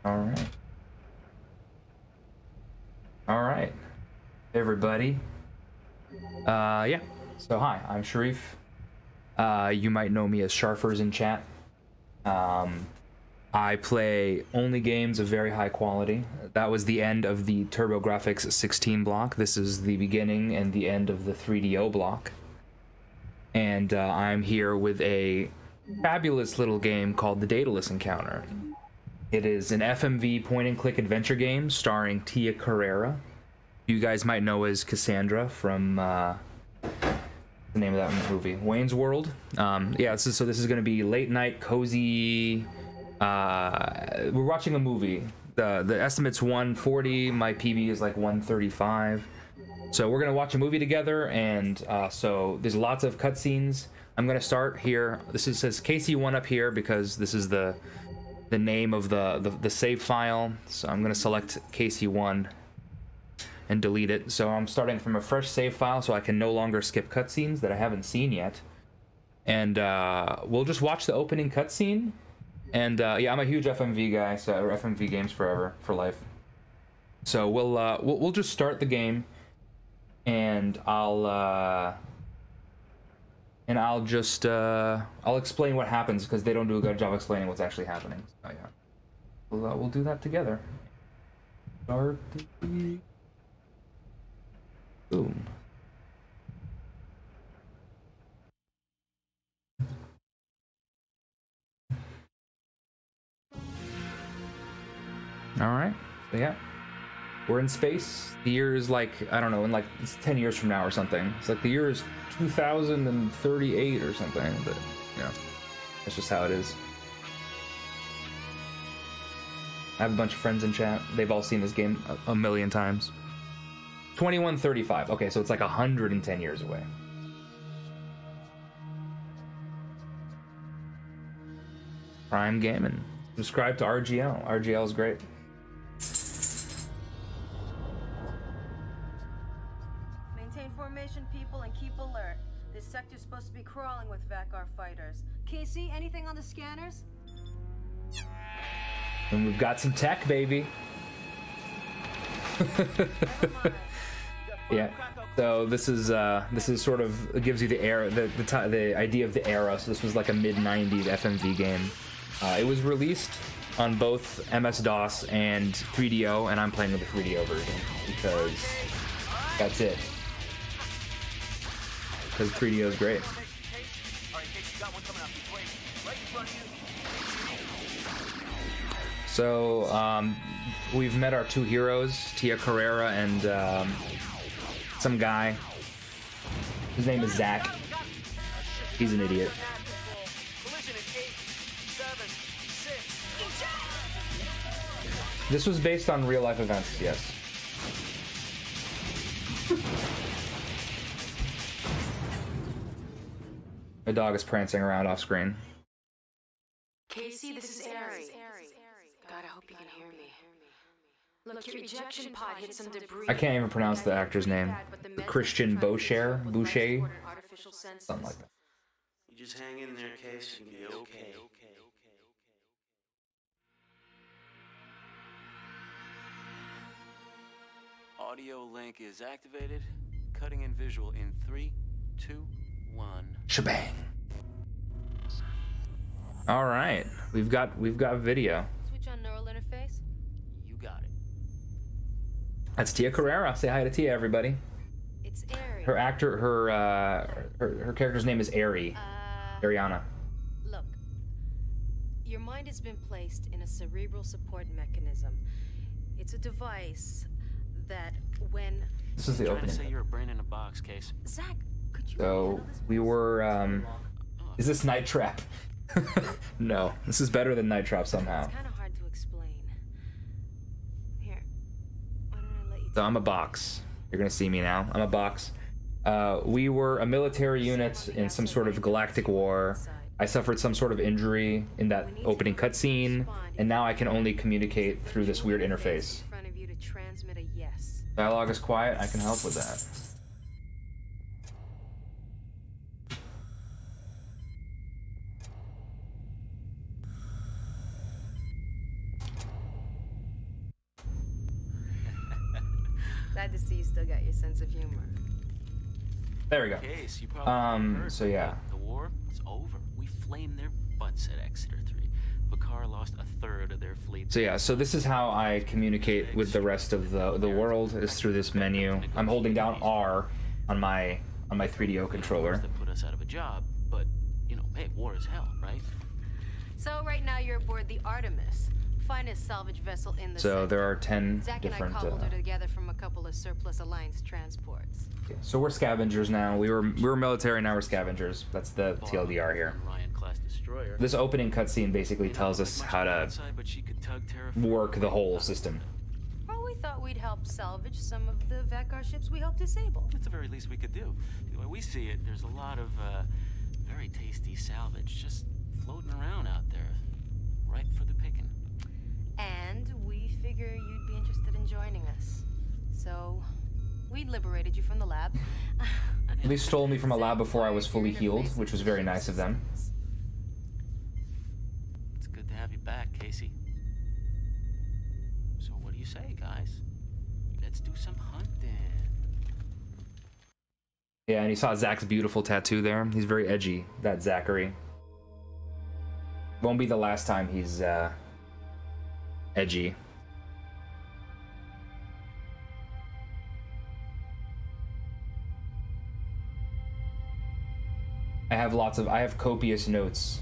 All right. All right, everybody. Yeah. So hi, I'm Sharif. You might know me as Sharfers in chat. I play only games of very high quality. That was the end of the TurboGrafx 16 block. This is the beginning and the end of the 3DO block. And I'm here with a fabulous little game called the Daedalus Encounter. It is an FMV point-and-click adventure game starring Tia Carrera. You guys might know as Cassandra from the name of that movie, Wayne's World. Yeah, so this is going to be late night, cozy. We're watching a movie. The estimate's 140. My PB is like 135. So we're gonna watch a movie together, and so there's lots of cutscenes. I'm gonna start here. This says KC1 up here because this is the name of the save file. So I'm gonna select KC1 and delete it. So I'm starting from a fresh save file, so I can no longer skip cutscenes that I haven't seen yet. And we'll just watch the opening cutscene. And yeah, I'm a huge FMV guy, so FMV games forever, for life. So we'll just start the game, and I'll just I'll explain what happens because they don't do a good job explaining what's actually happening. So yeah, we'll do that together. Start the boom. All right, so yeah, we're in space. The year is like, I don't know, in like it's 10 years from now or something. It's like the year is 2038 or something, but you know, that's just how it is. I have a bunch of friends in chat. They've all seen this game a million times. 2135. Okay, so it's like 110 years away. Prime Gaming. Subscribe to RGL. RGL is great. Maintain formation, people, and keep alert. This sector's supposed to be crawling with Vakar fighters. Casey, anything on the scanners? And we've got some tech, baby. Yeah. So this is sort of, it gives you the era, the idea of the era. So this was like a mid-90s FMV game. It was released on both MS-DOS and 3DO, and I'm playing with the 3DO version because that's it. Because 3DO is great. So we've met our two heroes, Tia Carrera and some guy. His name is Zach. He's an idiot. This was based on real life events, yes. My dog is prancing around off screen. Casey, this is Ari. God, I hope you can hear me. Look, your ejection pod hit some debris. I can't even pronounce the actor's name. Christian Boucher? Something like that. You just hang in there, Case, and you'll be okay. Audio link is activated. Cutting in visual in 3, 2, 1. Shebang. All right, we've got video. Switch on neural interface. You got it. That's Tia Carrera. Say hi to Tia, everybody. It's Ari. Her character's name is Ari. Ariana. Look, your mind has been placed in a cerebral support mechanism. It's a device that when... This is the Trying to opening. say you're a brain in a box, Case. Zach, could you... So we were. Is this Night Trap? No, this is better than Night Trap somehow. It's kind of hard to explain. Here, why don't I let you... So I'm a box. You're gonna see me now. I'm a box. We were a military unit in some sort of galactic war. I suffered some sort of injury in that opening cutscene, and now I can only communicate through this weird interface. In front of you to transmit a yes. Dialogue is quiet. I can help with that. Glad to see you still got your sense of humor. There we go. Case, you probably heard, so yeah. The war is over. We flamed their butts at Exeter 3. Bakar lost a third of their fleet. So yeah, so this is how I communicate with the rest of the world, is through this menu. I'm holding down R on my 3DO controller. That put us out of a job, but you know, hey, war is hell, right? So right now you're aboard the Artemis, finest salvage vessel in the So there are 10 Zach different. and I cobbled her together from a couple of surplus Alliance transports. Okay, so we're scavengers now. We were military, now we're scavengers. That's the TLDR here. This opening cutscene basically tells us how to work the whole system. Well, we thought we'd help salvage some of the Vakar ships we helped disable. That's the very least we could do. The way we see it, there's a lot of very tasty salvage just floating around out there, ripe for the picking. And we figure you'd be interested in joining us. So, we liberated you from the lab. They stole me from a lab before I was fully healed, which was very nice of them. It's good to have you back, Casey. So what do you say, guys? Let's do some hunting. Yeah, and you saw Zach's beautiful tattoo there. He's very edgy, that Zachary. Won't be the last time he's edgy. I have copious notes.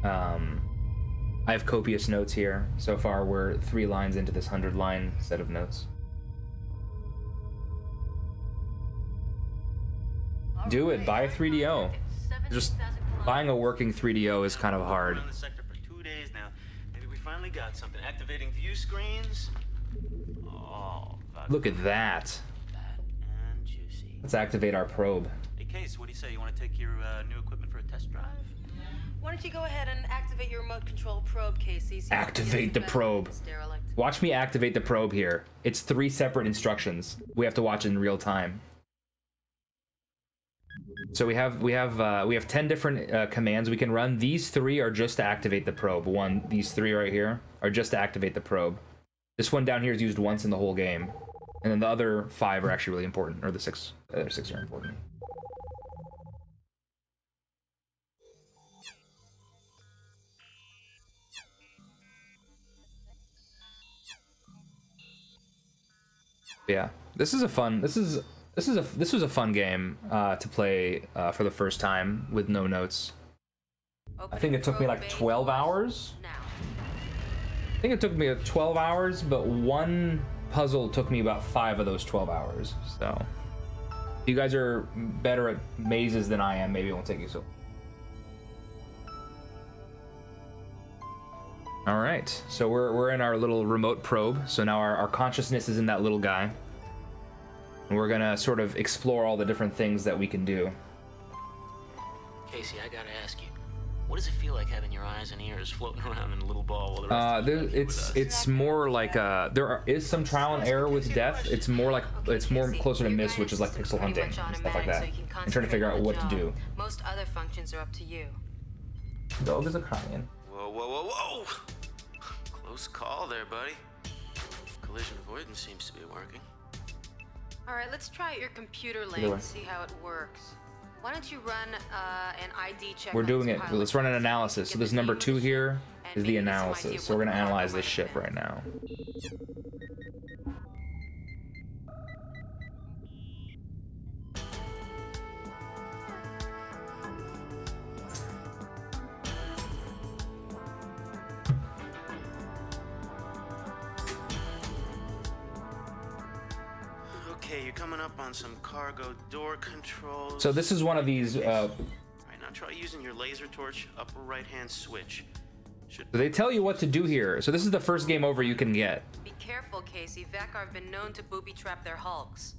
I have copious notes here. So far, we're 3 lines into this 100-line set of notes. Do it. Buy a 3DO. Just buying a working 3DO is kind of hard. On the sector for 2 days now. Maybe we finally got something. Activating view screens. Oh, look at that. Fat and juicy. Let's activate our probe. Hey, Case, what do you say? You want to take your new equipment for a test drive? Why don't you go ahead and activate your remote control probe, Casey? So Activate the probe. Watch me activate the probe here. It's 3 separate instructions. We have to watch it in real time. So we have 10 different commands we can run. These 3 are just to activate the probe. These 3 right here are just to activate the probe. This one down here is used once in the whole game, and then the other 5 are actually really important, or the other 6 are important. Yeah, this was a fun game to play for the first time with no notes. I think it took me like 12 hours. I think it took me 12 hours, but one puzzle took me about 5 of those 12 hours. So, if you guys are better at mazes than I am, maybe it won't take you so. All right, so we're in our little remote probe. So now our consciousness is in that little guy. And we're gonna sort of explore all the different things that we can do. Casey, I gotta ask you, what does it feel like having your eyes and ears floating around in a little ball while the rest it's more like there is some trial and error with death. It's more closer to Myst, which is like pixel hunting and stuff like that. And trying to figure out what to do. Most other functions are up to you. Dog is a crying. Whoa, whoa, whoa, whoa! Close call there, buddy. Collision avoidance seems to be working. All right, let's try your computer link and see how it works. Why don't you run an ID check? We're doing it. Let's run an analysis. So this number 2 here is the analysis. So we're gonna analyze this ship right now. Okay, you're coming up on some cargo door controls. So this is one of these. Alright, now try using your laser torch upper right-hand switch. They tell you what to do here. So this is the first game over you can get. Be careful, Casey. Vakar have been known to booby trap their hulks.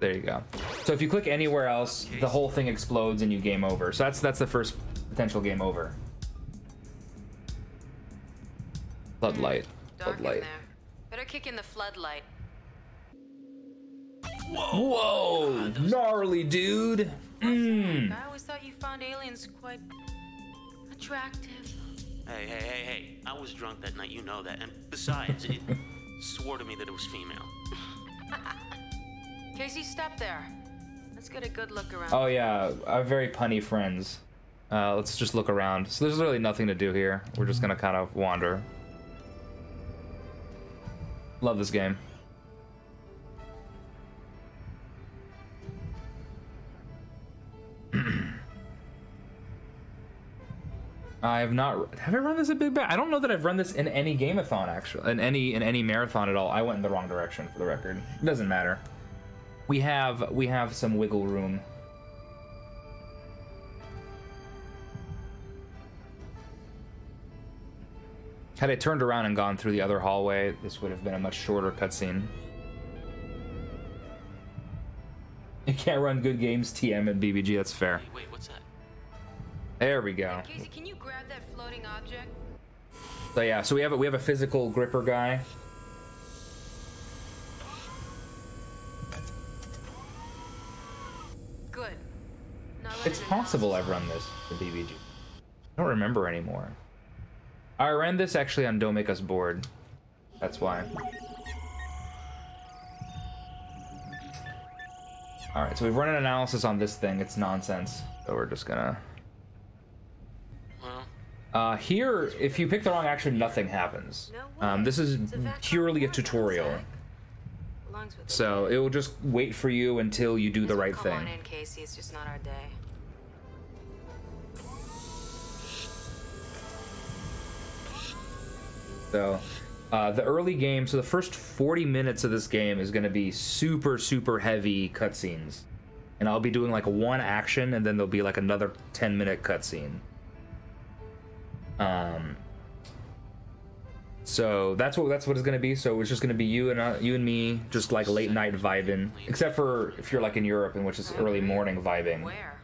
There you go. So if you click anywhere else, the whole thing explodes and you game over. So that's the first potential game over. Floodlight. Dark in Floodlight. there. Better kick in the floodlight. Whoa! Gnarly, dude. I always thought you found aliens quite attractive. Hey. I was drunk that night, you know that. And besides, it swore to me that it was female. Casey, stop there. Let's get a good look around. Oh yeah, our very punny friends. Let's just look around. So there's really nothing to do here. We're just gonna kind of wander. Love this game. I have not. Have I run this a big bit? I don't know that I've run this in any gameathon actually. In any marathon at all. I went in the wrong direction for the record. It doesn't matter. We have some wiggle room. Had I turned around and gone through the other hallway, this would have been a much shorter cutscene. You can't run good games, TM and BBG. That's fair. Wait, what's that? There we go. Casey, can you grab that floating object? So yeah, so we have a physical gripper guy. Good. Now let It's it possible I've run this for BBG. I don't remember anymore. I ran this actually on Don't Make Us Bored. That's why. Alright, so we've run an analysis on this thing. It's nonsense. So we're just gonna... here, if you pick the wrong action, nothing happens. This is purely a tutorial. So it will just wait for you until you do the right thing. Come on in, Casey. It's just not our day. So, the early game, so the first 40 minutes of this game is going to be super, super heavy cutscenes. And I'll be doing like one action, and then there'll be like another 10-minute cutscene. So that's what it's going to be. So it's just going to be you and me, just like late night vibing. Except for if you're like in Europe, in which is early morning vibing. Where?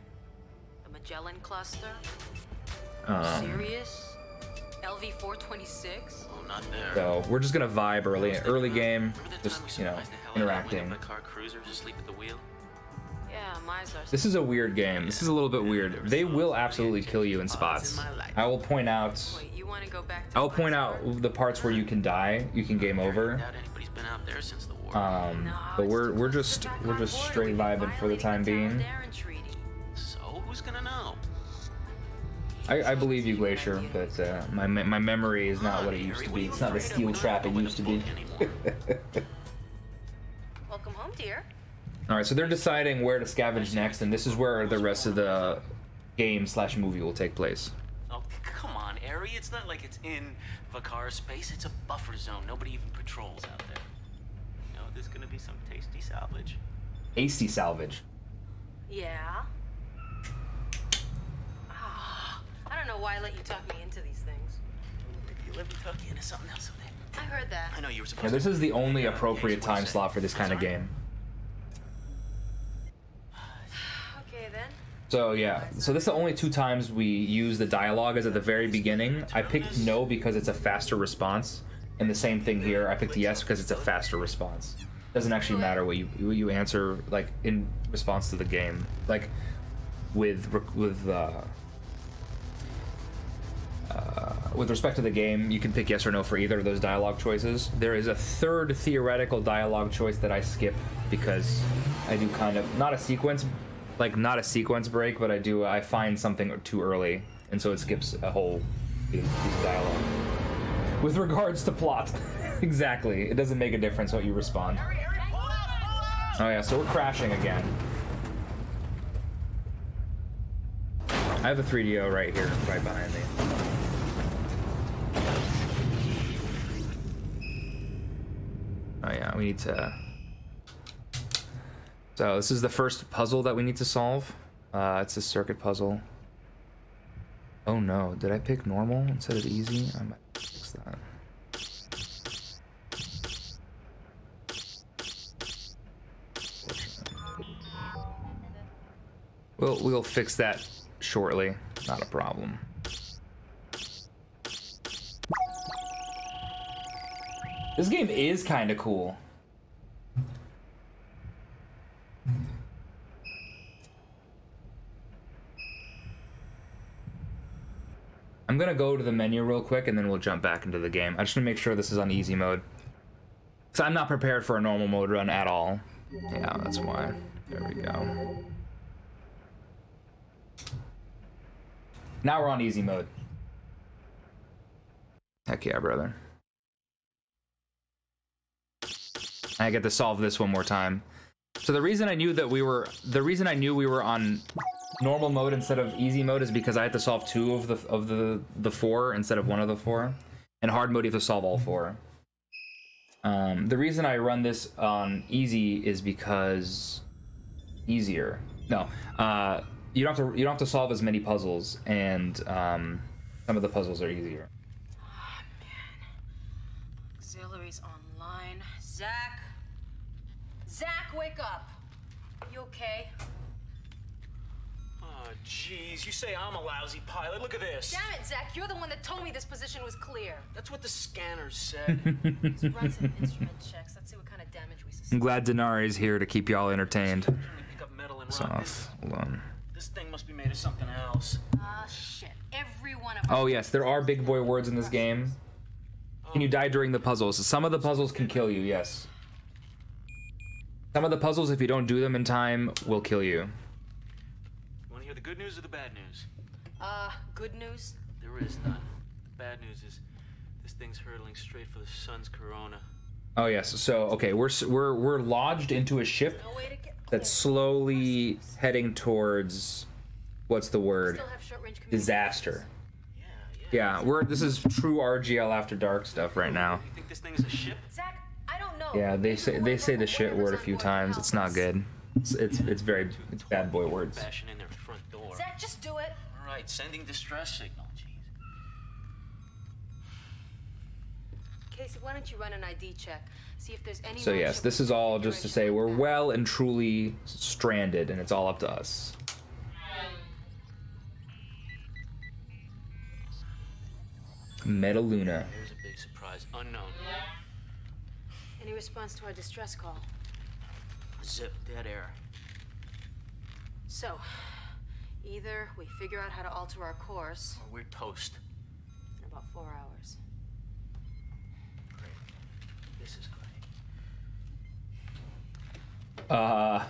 The Magellan Cluster? Serious? LV-426? Oh, not there. So we're just gonna vibe early game, just, you know, interacting. Car cruiser, just sleep at the wheel. Yeah, Mizar. This is a weird game. This is a little bit weird. They will absolutely kill you in spots. I will point out. Wait, you want to go back to I'll point out the parts where you can die. You can game over. Doubt anybody's been out there since the war. But we're just straight vibing for the time being. So who's gonna know? I believe you, Glacier, but my memory is not what it used to be. It's not the steel trap it used to be. Welcome home, dear. All right, so they're deciding where to scavenge next, and this is where the rest of the game/movie will take place. Oh, come on, Ari. It's not like it's in Vakar space. It's a buffer zone. Nobody even patrols out there. You know, there's gonna be some tasty salvage. Tasty salvage. Yeah? I don't know why I let you talk me into these things. Maybe let me talk you into something else someday. I heard that. I know you were supposed Yeah, this to. is the only appropriate time slot for this kind of game. Okay, then. So yeah, so this is the only 2 times we use the dialogue as at the very beginning. I picked no because it's a faster response, and the same thing here. I picked yes because it's a faster response. Doesn't actually matter what you answer, like in response to the game. Like with respect to the game, you can pick yes or no for either of those dialogue choices. There is a third theoretical dialogue choice that I skip because I do kind of not a sequence break, but I find something too early, and so it skips a whole piece of dialogue. With regards to plot, exactly, it doesn't make a difference what you respond. Oh yeah, so we're crashing again. I have a 3DO right here, right behind me. Oh yeah, we need to... So this is the first puzzle that we need to solve. It's a circuit puzzle. Oh no, did I pick normal instead of easy? I might fix that. We'll fix that shortly. Not a problem. This game is kind of cool. I'm gonna go to the menu real quick and then we'll jump back into the game. I just want to make sure this is on easy mode. So I'm not prepared for a normal mode run at all. Yeah, that's why. There we go. Now we're on easy mode. Heck yeah, brother. I get to solve this one more time. So the reason I knew we were on normal mode instead of easy mode is because I had to solve 2 of the 4 instead of 1 of the 4. And hard mode you have to solve all 4. The reason I run this on easy is because easier. No, you don't have to solve as many puzzles, and some of the puzzles are easier. Oh, man. Auxiliaries online. Zach, wake up. You okay? Oh, jeez, you say I'm a lousy pilot. Look at this. Damn it, Zach, you're the one that told me this position was clear. That's what the scanners said. Let's run some instrument checks. Let's see what kind of damage we I'm sustain. glad Denari is here to keep y'all entertained. Pick up metal and rockets. Hold on. This thing must be made of something else. Ah, shit. Every one of us. Oh yes, there are big boy words in this game. Can you die during the puzzles? Some of the puzzles can kill you, yes. Some of the puzzles, if you don't do them in time, will kill you. You want to hear the good news or the bad news? Good news? There is none. The bad news is this thing's hurtling straight for the sun's corona. Oh yes. So okay, we're lodged into a ship No way to get that's slowly heading towards what's the word? Still have short-range Disaster. Yeah. Yeah, this is true RGL After Dark stuff right now. You think this thing is a ship? Zach, I don't know. Yeah, they say the shit word a few times. It's not good. It's bad boy words. Bashing in their front door. Zach, just do it. All right, sending distress signal. Jeez. Casey, why don't you run an ID check? See if there's any. So yes, this is all just to say we're well and truly stranded, and it's all up to us. Metaluna. Here's a big surprise. Unknown. Any response to our distress call? Zip. Dead air. So, either we figure out how to alter our course We're toast. in about 4 hours. Great. This is great.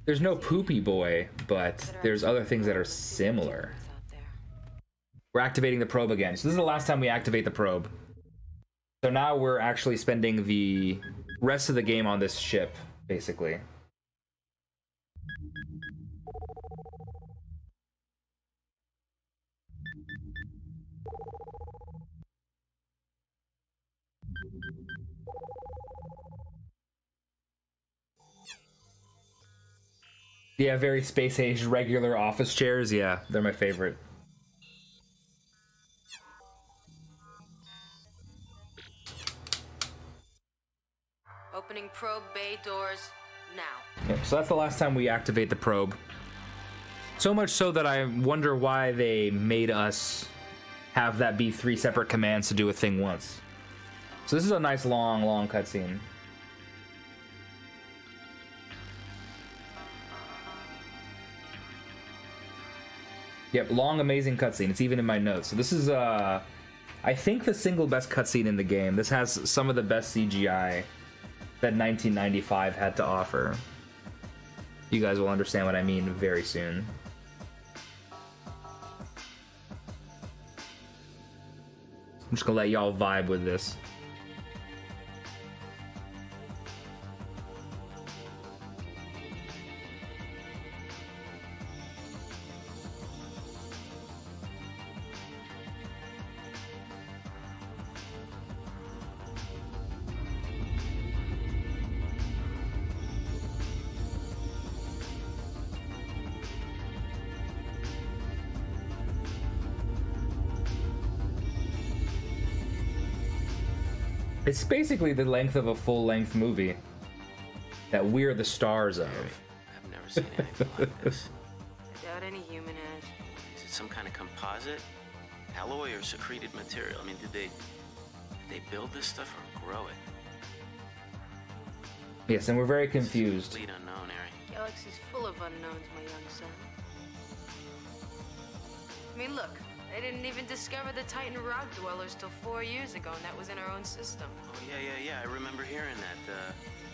There's no poopy boy, but there's other things that are similar. Out there. We're activating the probe again. So this is the last time we activate the probe. So now we're actually spending the rest of the game on this ship, basically. Yeah, very space-age regular office chairs. Yeah, they're my favorite. Opening probe bay doors now. Yep, so that's the last time we activate the probe. So much so that I wonder why they made us have that be 3 separate commands to do a thing once. So this is a nice long cutscene. Yep, long, amazing cutscene. It's even in my notes. So this is, I think, the single best cutscene in the game. This has some of the best CGI that 1995 had to offer. You guys will understand what I mean very soon. I'm just gonna let y'all vibe with this. It's basically the length of a full-length movie that we're the stars of. I've never seen anything like this. I doubt any human has. Is it some kind of composite, alloy, or secreted material? I mean, did they build this stuff or grow it? Yes, and we're very confused. Complete unknown, Harry. Galaxy's full of unknowns, my young son. I mean, look, They didn't even discover the Titan rock dwellers till 4 years ago, and that was in our own system. Oh, yeah. I remember hearing that.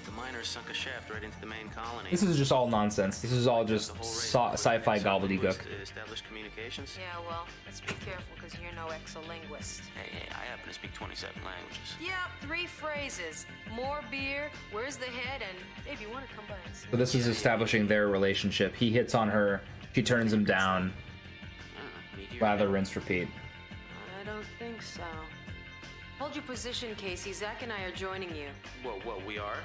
The miners sunk a shaft right into the main colony. This is just all nonsense. This is all just sci-fi gobbledygook. Established communications? Yeah, well, let's be careful, because you're no exolinguist. Hey, I happen to speak 27 languages. Yep, 3 phrases. More beer, where's the head, and maybe you want to come by and see. So this is establishing their relationship. He hits on her, she turns him down. Rather rinse, repeat. I don't think so. Hold your position, Casey. Zach and I are joining you. Whoa, we are?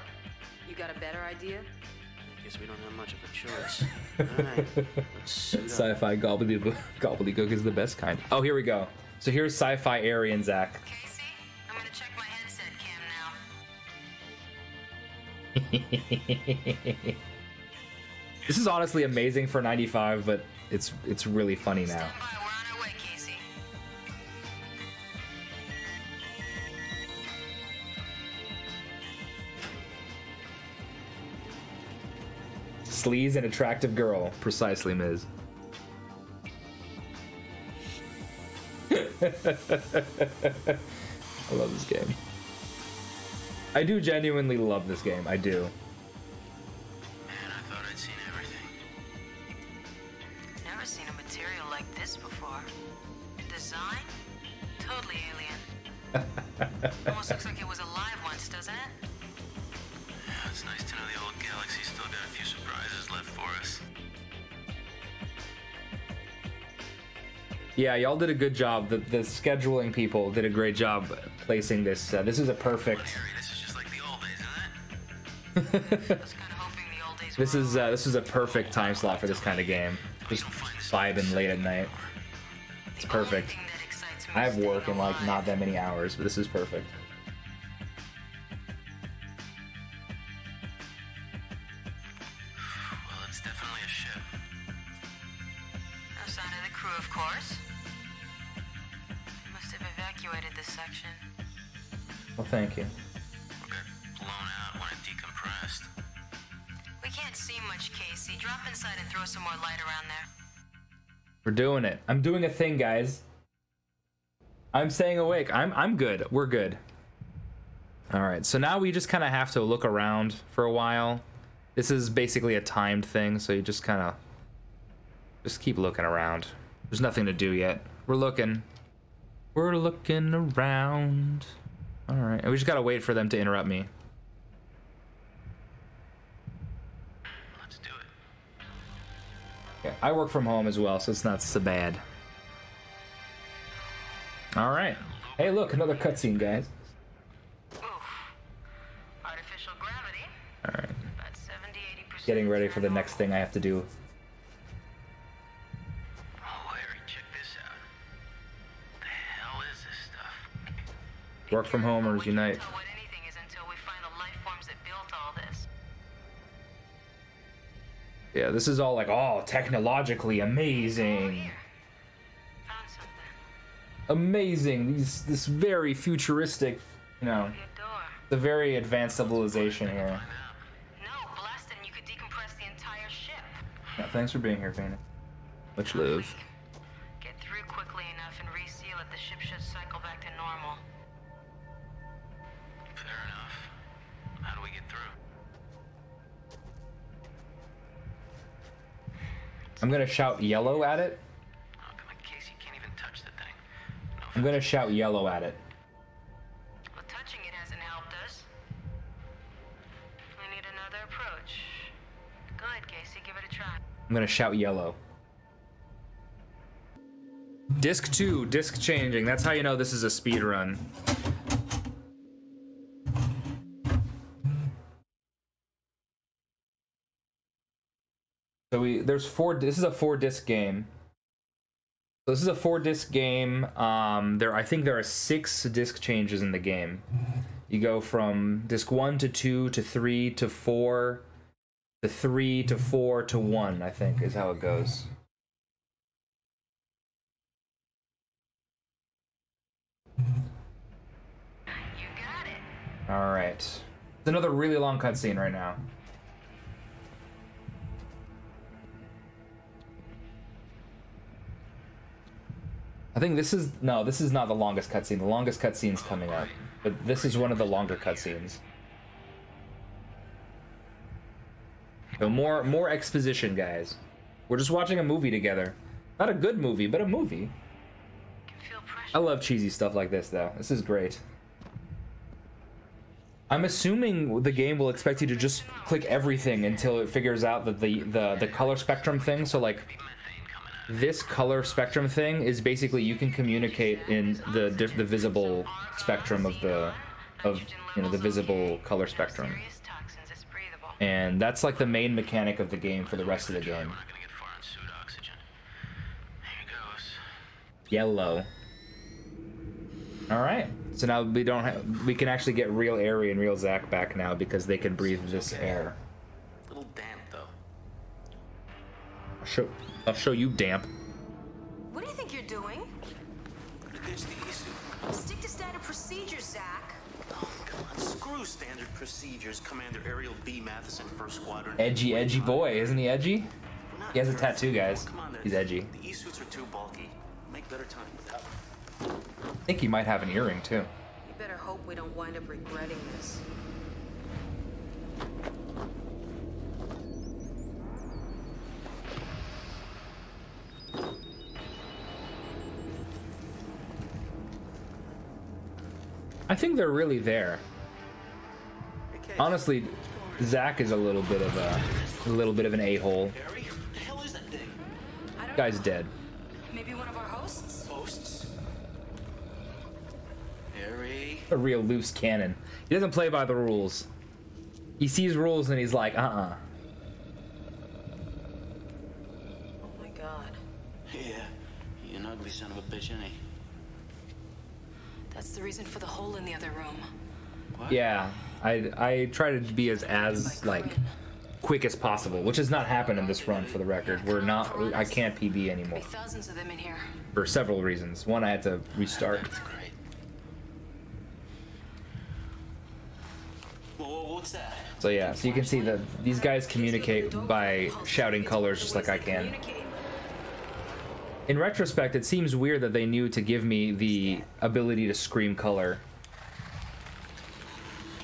You got a better idea? I guess we don't have much of a choice. Alright, let's suit up. Sci-fi gobbledygook is the best kind. Oh, here we go. So here's sci-fi Aryan Zach. Casey, I'm gonna check my headset cam now. This is honestly amazing for 95, but it's really funny now. Stand by, we're on our way, Casey. Sleaze and attractive girl. Precisely, Ms. I love this game. I do genuinely love this game. I do. Man, I thought I'd seen everything. Never seen a material like this before. Design? Totally alien. Almost looks like it was alive once, doesn't it? Yeah, it's nice to know the old galaxy's still got a few surprises left for us. Yeah, y'all did a good job. The scheduling people did a great job placing this. This is a perfect. This is just like the old days, isn't it? I was kind of hoping the old days This is a perfect time slot for this kind of game. Just vibing late at night. It's perfect. I have work in like not that many hours, but this is perfect. Well, it's definitely a ship. No sign of the crew, of course. They must have evacuated this section. Well, thank you. Or got blown out when it decompressed. We can't see much, Casey. Drop inside and throw some more light around there. We're doing it. I'm doing a thing, guys. I'm staying awake. I'm good. We're good. All right. So now we just kind of have to look around for a while. This is basically a timed thing, so you just kind of just keep looking around. There's nothing to do yet. We're looking. We're looking around. All right. And we just got to wait for them to interrupt me. Let's do it. Yeah, I work from home as well, so it's not so bad. All right. Hey, look, another cutscene, guys. Oof. Artificial gravity. All right. About 70-80%. Getting ready for the next thing I have to do. Oh, Harry, check this out. What the hell is this stuff? Work from homers unite. Tell what anything is until we find the life forms that built all this. Yeah, this is all like, oh, technologically amazing. Here. Found something. Amazing. This very futuristic, you know, Be a door. the very advanced civilization here. No, blast it and you could decompress the entire ship. Yeah, thanks for being here, Phoenix. Much love. Get through quickly enough and reseal it. The ship should cycle back to normal. Fair enough. How do we get through? I'm gonna shout yellow at it. Oh, come on, Casey, you can't even touch the thing. No, I'm gonna shout yellow at it. Well, touching it hasn't helped us. We need another approach. Go ahead, Casey. Give it a try. I'm gonna shout yellow. Disc 2, disc changing. That's how you know this is a speed run. So there's 4. This is a 4-disc game. So this is a 4-disc game. I think there are 6 disc changes in the game. You go from disc 1 to 2 to 3 to 4 to 3 to 4 to 1, I think is how it goes. You got it. All right. It's another really long cutscene right now. I think this is no, this is not the longest cutscene. The longest cutscene's coming up, but this is one of the longer cutscenes. So more exposition, guys. We're just watching a movie together. Not a good movie, but a movie. I love cheesy stuff like this, though. This is great. I'm assuming the game will expect you to just click everything until it figures out that the color spectrum thing. So like this color spectrum thing is basically you can communicate in the visible spectrum of the visible color spectrum. And that's like the main mechanic of the game for the rest of the game. Yellow. All right. So now we can actually get real Ari and real Zach back now because they can breathe this air. A little damp though. I'll show you damp. What do you think you're doing? Ditch the E-suit. Stick to standard procedures, Zach. Oh, come on. Screw standard procedures. Commander Ariel B. Matheson, 1st Squadron. Edgy boy, isn't he edgy? He has a tattoo, guys. Come on, He's edgy. The E-suits are too bulky. Make better time without them. I think he might have an earring too. You better hope we don't wind up regretting this. I think they're really there. Honestly, Zach is a little bit of an a-hole. Harry, what the hell is that thing? Guy's dead. Maybe one of our hosts? Hosts? Harry. A real loose cannon. He doesn't play by the rules. He sees rules and he's like, Oh my god. Yeah, you an ugly son of a bitch, ain't he? That's the reason for the hole in the other room. What? yeah. I try to be as like quick as possible, which has not happened in this run for the record. I can't PB anymore. Thousands of them in here. For several reasons. One, I had to restart. That's great. Whoa, what's that? So yeah, so you can see that these guys communicate by shouting colors just like I can. In retrospect, it seems weird that they knew to give me the ability to scream color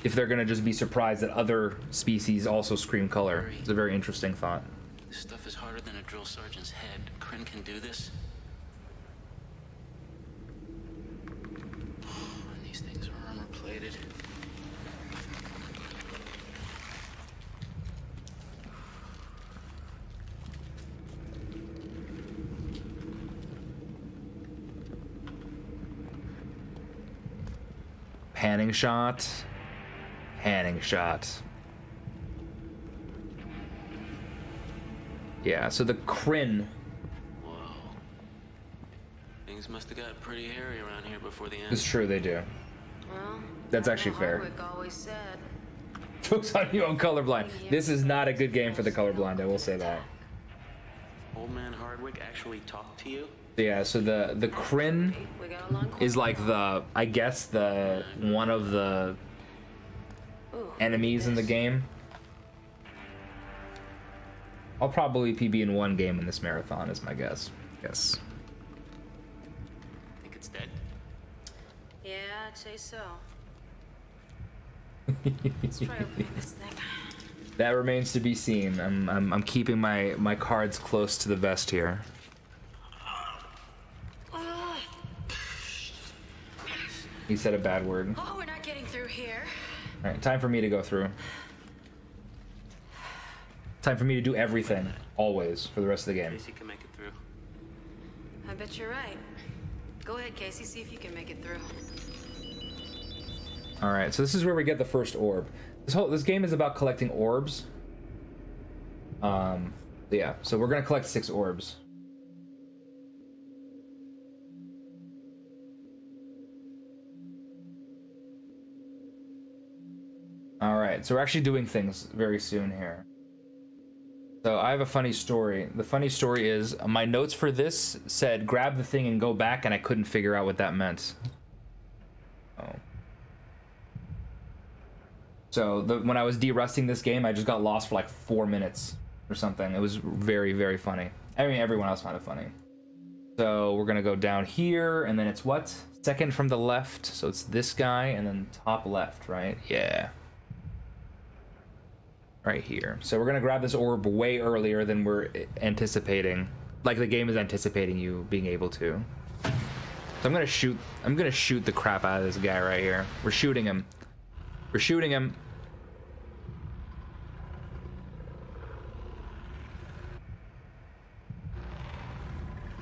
if they're gonna just be surprised that other species also scream color. It's a very interesting thought. This stuff is harder than a drill sergeant's head. Kryn can do this? And these things are armor plated. Panning shot. Panning shot. Yeah, so the Kryn. Whoa. Things must have got pretty hairy around here before the end. It's true, they do. Well, That's actually fair. Hardwick always said. Focus on your own colorblind. This is not a good game for the colorblind, I will say that. Old man Hardwick actually talked to you? Yeah, so the Kryn We got a long is like I guess one of the enemies in the game. I'll probably PB in one game in this marathon is my guess. Yes. Think it's dead? Yeah, I'd say so. Let's try opening this thing. That remains to be seen. I'm keeping my cards close to the vest here. He said a bad word. Oh, we're not getting through here. All right, time for me to go through. Time for me to do everything, always, for the rest of the game. Casey can make it through. I bet you're right. Go ahead, Casey, see if you can make it through. All right, so this is where we get the first orb. This game is about collecting orbs. Yeah, so we're gonna collect 6 orbs. All right, so we're actually doing things very soon here. So I have a funny story. The funny story is my notes for this said grab the thing and go back, and I couldn't figure out what that meant. Oh. So when I was de-rusting this game, I just got lost for like 4 minutes or something. It was very, very funny. I mean, everyone else found it funny. So we're gonna go down here, and then it's what? Second from the left, so it's this guy, and then top left, right? Yeah. Right here. So we're gonna grab this orb way earlier than we're anticipating. Like the game is anticipating you being able to. So I'm gonna shoot the crap out of this guy right here. We're shooting him. We're shooting him.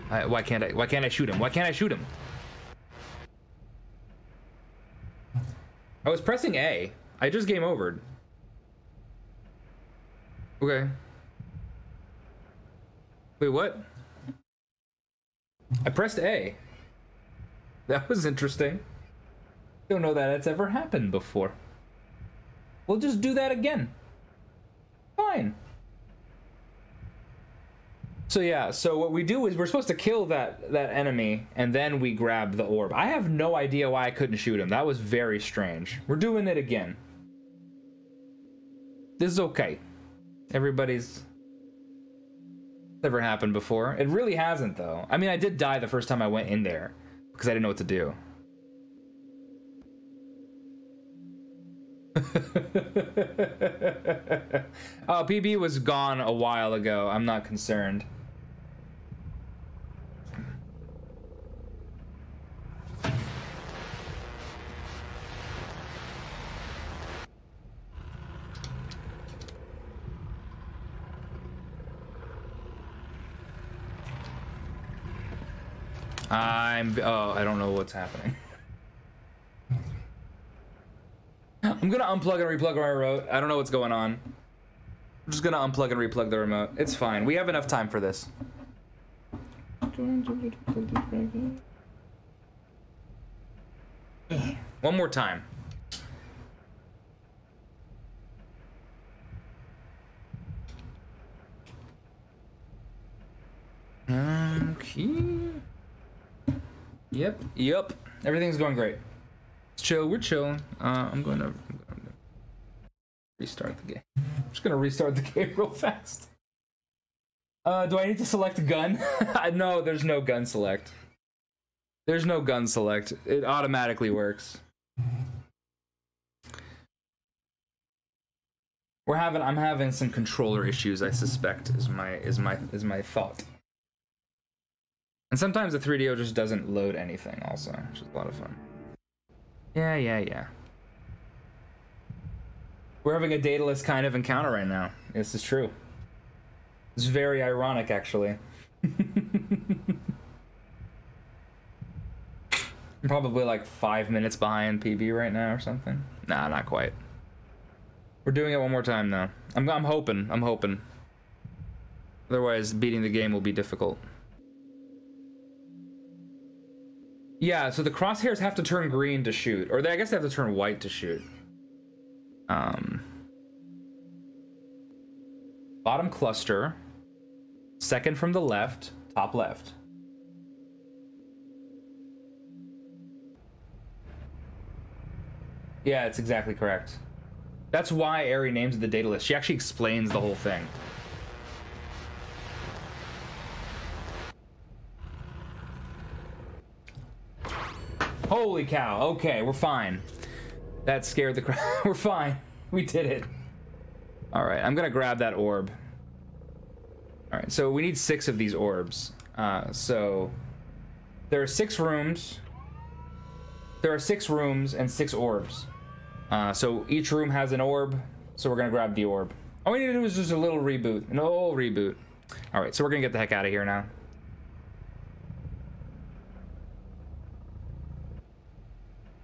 Why can't I shoot him? Why can't I shoot him? I was pressing A. I just game overed. Okay. Wait, what? I pressed A. That was interesting. Don't know that it's ever happened before. We'll just do that again. Fine. So yeah, so what we do is we're supposed to kill that enemy, and then we grab the orb. I have no idea why I couldn't shoot him. That was very strange. We're doing it again. This is okay. Everybody's... Never happened before. It really hasn't, though. I mean, I did die the first time I went in there, because I didn't know what to do. Oh, PB was gone a while ago. I'm not concerned. Oh, I don't know what's happening. I'm gonna unplug and replug my remote. I don't know what's going on. I'm just gonna unplug and replug the remote. It's fine. We have enough time for this. One more time. Okay. Yep. Everything's going great. It's chill. We're chilling. I'm gonna restart the game. I'm just gonna restart the game real fast. Do I need to select a gun? No, there's no gun select. There's no gun select. It automatically works. I'm having some controller issues, I suspect, is my thought. And sometimes the 3DO just doesn't load anything also, which is a lot of fun. Yeah. We're having a Daedalus kind of encounter right now. This is true. It's very ironic, actually. I'm probably like 5 minutes behind PB right now or something. Nah, not quite. We're doing it one more time though. I'm hoping. Otherwise, beating the game will be difficult. Yeah, so the crosshairs have to turn green to shoot, or I guess they have to turn white to shoot. Bottom cluster, second from the left, top left. Yeah, it's exactly correct. That's why Ari names it the Daedalus. She actually explains the whole thing. Holy cow. Okay, we're fine. That scared the crowd. We're fine. We did it. All right, I'm gonna grab that orb. All right, so we need 6 of these orbs. So there are 6 rooms. There are 6 rooms and 6 orbs. So each room has an orb. So we're gonna grab the orb. All we need to do is just a little reboot, an old reboot. All right, so we're gonna get the heck out of here now.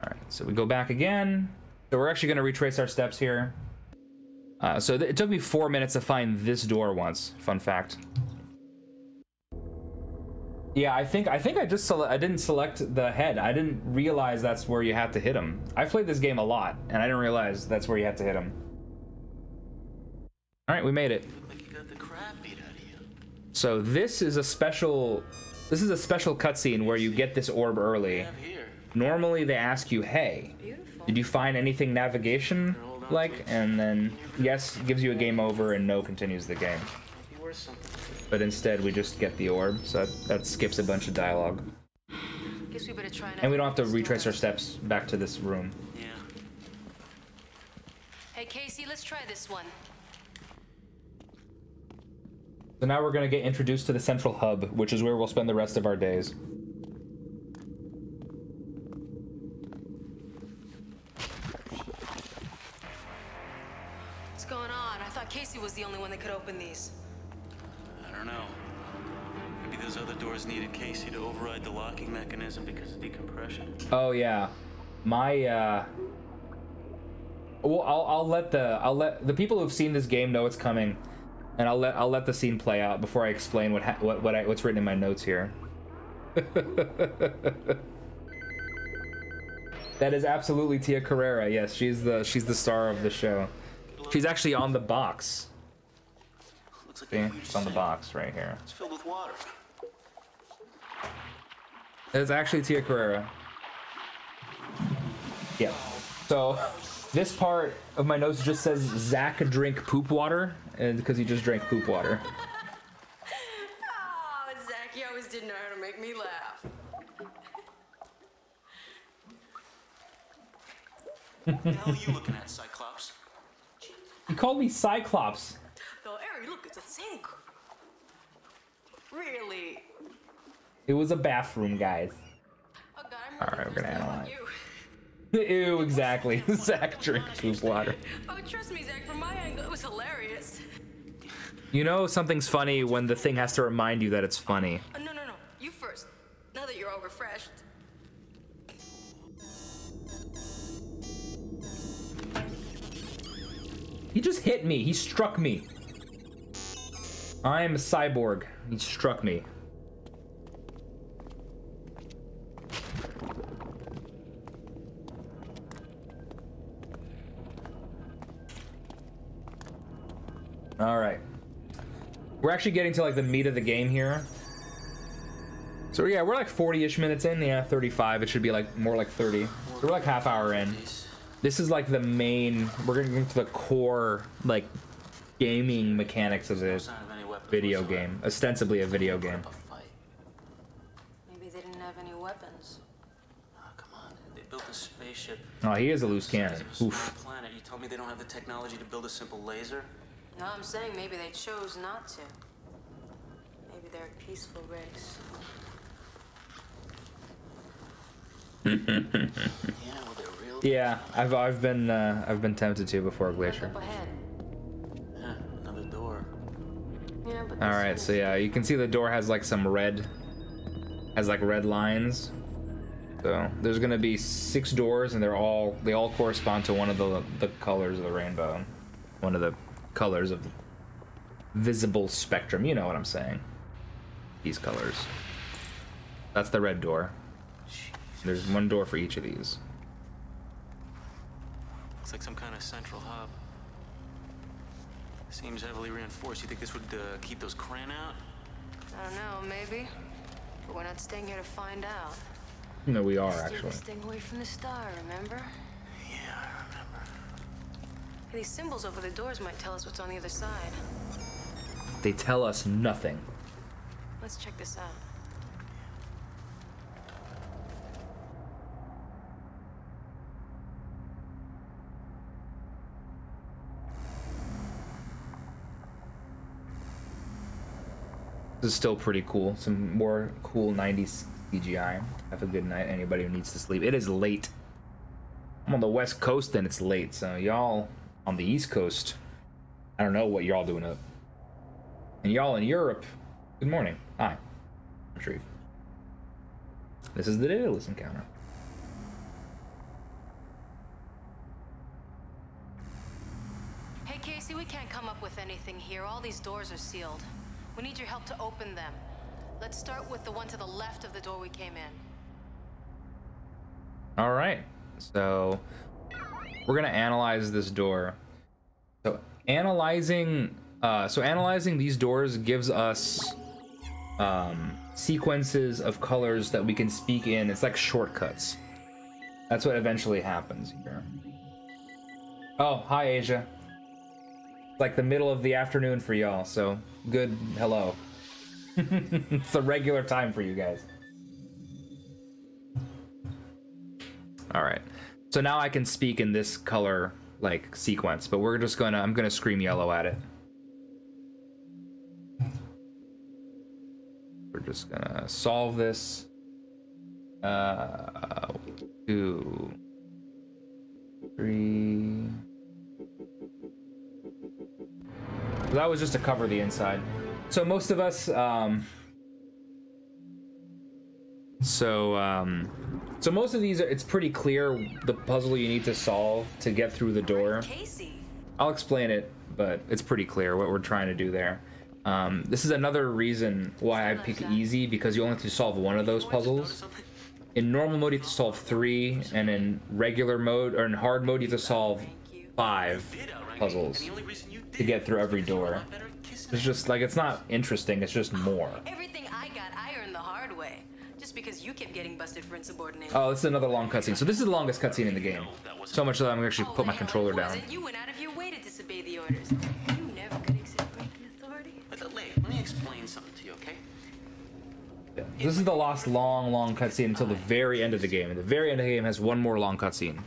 All right, so we go back again. So we're actually gonna retrace our steps here. So it took me 4 minutes to find this door once. Fun fact. Yeah, I think I just I didn't select the head. I didn't realize that's where you had to hit him. I've played this game a lot, and I didn't realize that's where you had to hit him. All right, we made it. Like you got the crap beat out of you. So this is a special cutscene where you get this orb early. Normally they ask you, hey, did you find anything navigation-like? And then yes gives you a game over, and no continues the game. Be worth something. but instead we just get the orb, so that skips a bunch of dialogue. Guess we better try And we don't have to retrace our steps back to this room. Yeah. Hey, Casey, let's try this one. So now we're gonna get introduced to the central hub, which is where we'll spend the rest of our days. What's going on? I thought Casey was the only one that could open these. I don't know. Maybe those other doors needed Casey to override the locking mechanism because of decompression. Oh yeah, my well, I'll let the people who've seen this game know it's coming, and I'll let the scene play out before I explain what's written in my notes here. That is absolutely Tia Carrera. Yes, she's the star of the show. She's actually on the box. Looks like See, a huge it's on the sink. box right here. It's filled with water. It's actually Tia Carrera. Yeah. So this part of my notes just says Zach drink poop water, and because he just drank poop water. Oh, Zach, you always did know how to make me laugh. What the hell are you looking at, Cyclops? He called me Cyclops. Oh, Ari, look, it's a sink. Really? It was a bathroom, guys. Oh, God, I'm All right, we're gonna analyze. you. Ew, exactly. Zach drinks poop water. Oh, trust me, Zach, from my angle, it was hilarious. You know something's funny when the thing has to remind you that it's funny. No, no, no. You first. Now that you're all refreshed. He just hit me. He struck me. I'm a cyborg. He struck me. All right. We're actually getting to like the meat of the game here. So yeah, we're like 40-ish minutes in. Yeah, 35. It should be like more like 30. So we're like half hour in. This is like the main, we're gonna get into the core like gaming mechanics of this video game. Ostensibly a video game. Maybe they didn't have any weapons. Oh, come on. They built a spaceship. Oh, he is a loose cannon. Because of a Oof. small planet. You tell me they don't have the technology to build a simple laser? No, I'm saying maybe they chose not to. Maybe they're a peaceful race. Yeah, well, they're real. Yeah, I've been tempted to before Glacier. Up ahead. Yeah, another door. Yeah, but All right, so yeah, you can see the door has like some red, has like red lines. So there's gonna be 6 doors, and they all correspond to one of the colors of the rainbow, one of the colors of the visible spectrum. You know what I'm saying? These colors. That's the red door. There's one door for each of these. Looks like some kind of central hub. Seems heavily reinforced. You think this would keep those Kran out? I don't know, maybe. But we're not staying here to find out. No, we are Steer actually. this thing away from the star, remember? Yeah, I remember. And these symbols over the doors might tell us what's on the other side. They tell us nothing. Let's check this out. This is still pretty cool. Some more cool 90s CGI. Have a good night, anybody who needs to sleep. It is late. I'm on the West Coast and it's late, so y'all on the East Coast, I don't know what y'all doing up. And y'all in Europe, good morning. Hi, I'm Sharif. This is the Daedalus Encounter. Hey, Casey, we can't come up with anything here. All these doors are sealed. We need your help to open them. Let's start with the one to the left of the door we came in. All right, so we're gonna analyze this door. So analyzing these doors gives us sequences of colors that we can speak in. It's like shortcuts. That's what eventually happens here. Oh, hi Asia. It's like the middle of the afternoon for y'all, so good hello. It's the regular time for you guys. All right. So now I can speak in this color like sequence, but we're just I'm gonna scream yellow at it. We're just gonna solve this. 2, 3. That was just to cover the inside. So most of us, so most of these, it's pretty clear the puzzle you need to solve to get through the door. I'll explain it, but it's pretty clear what we're trying to do there. This is another reason why I pick easy, because you only have to solve one of those puzzles. In normal mode, you have to solve 3, and in regular mode, or in hard mode, you have to solve 5 puzzles to get through every door. It's just, like, it's not interesting, it's just more. Everything I got, I earned the hard way. Just because you kept getting busted for insubordination. Oh, this is another long cutscene. So this is the longest cutscene in the game. So much that I'm gonna actually put my controller down. You went out of your way to disobey the orders. You never could accept breaking authority. But let me explain something to you, okay? Yeah. This is the last long cutscene until the very end of the game. And the very end of the game has one more long cutscene.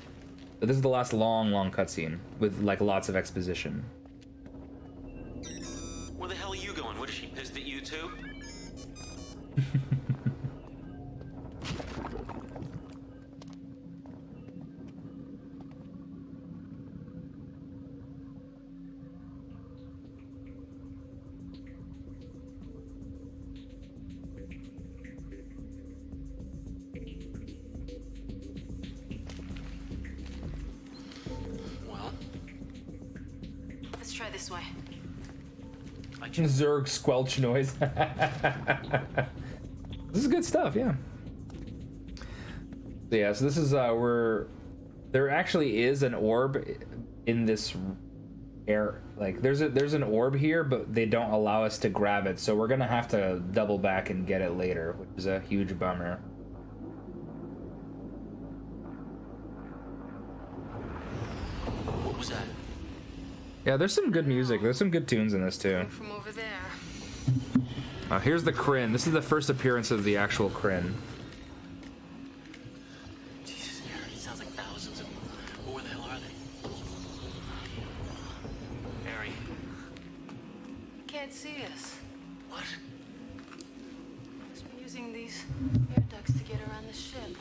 But this is the last long cutscene with like lots of exposition. Where the hell are you going? What, is she pissed at you too? Let's try this way. Zerg squelch noise. This is good stuff, yeah. So yeah, so this is there actually is an orb in this air. Like there's an orb here, but they don't allow us to grab it, so we're gonna have to double back and get it later, which is a huge bummer. What was that? Yeah, there's some good music. There's some good tunes in this too. From over there. Here's the Kryn. This is the first appearance of the actual Kryn. Jesus, it sounds like thousands of them. Well, where the hell are they? Harry. Can't see us. What? Must be using these air ducts to get around the ship.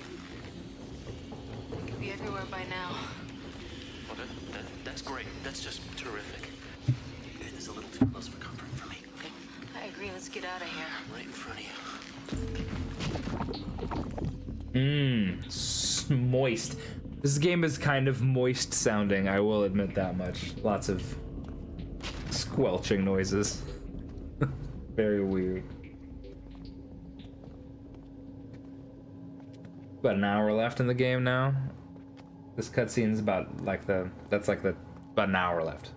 They could be everywhere by now. Well, that's great. That's just terrific. It is a little too close for comfort for me, okay? I agree. Let's get out of here. Right in front of you. Moist. This game is kind of moist sounding, I will admit that much. Lots of squelching noises. Very weird. About an hour left in the game now. This cutscene's about like about an hour left.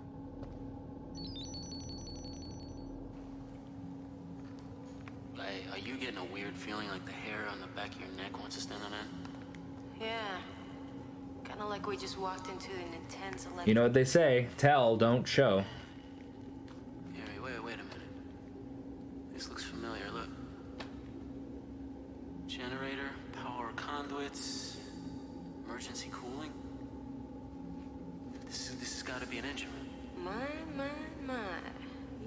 Are you getting a weird feeling like the hair on the back of your neck wants to stand on end? Yeah. Kind of like we just walked into an intense electric... You know what they say, tell, don't show. Harry, wait a minute. This looks familiar, look. Generator, power conduits, emergency cooling. This has got to be an engine room. My.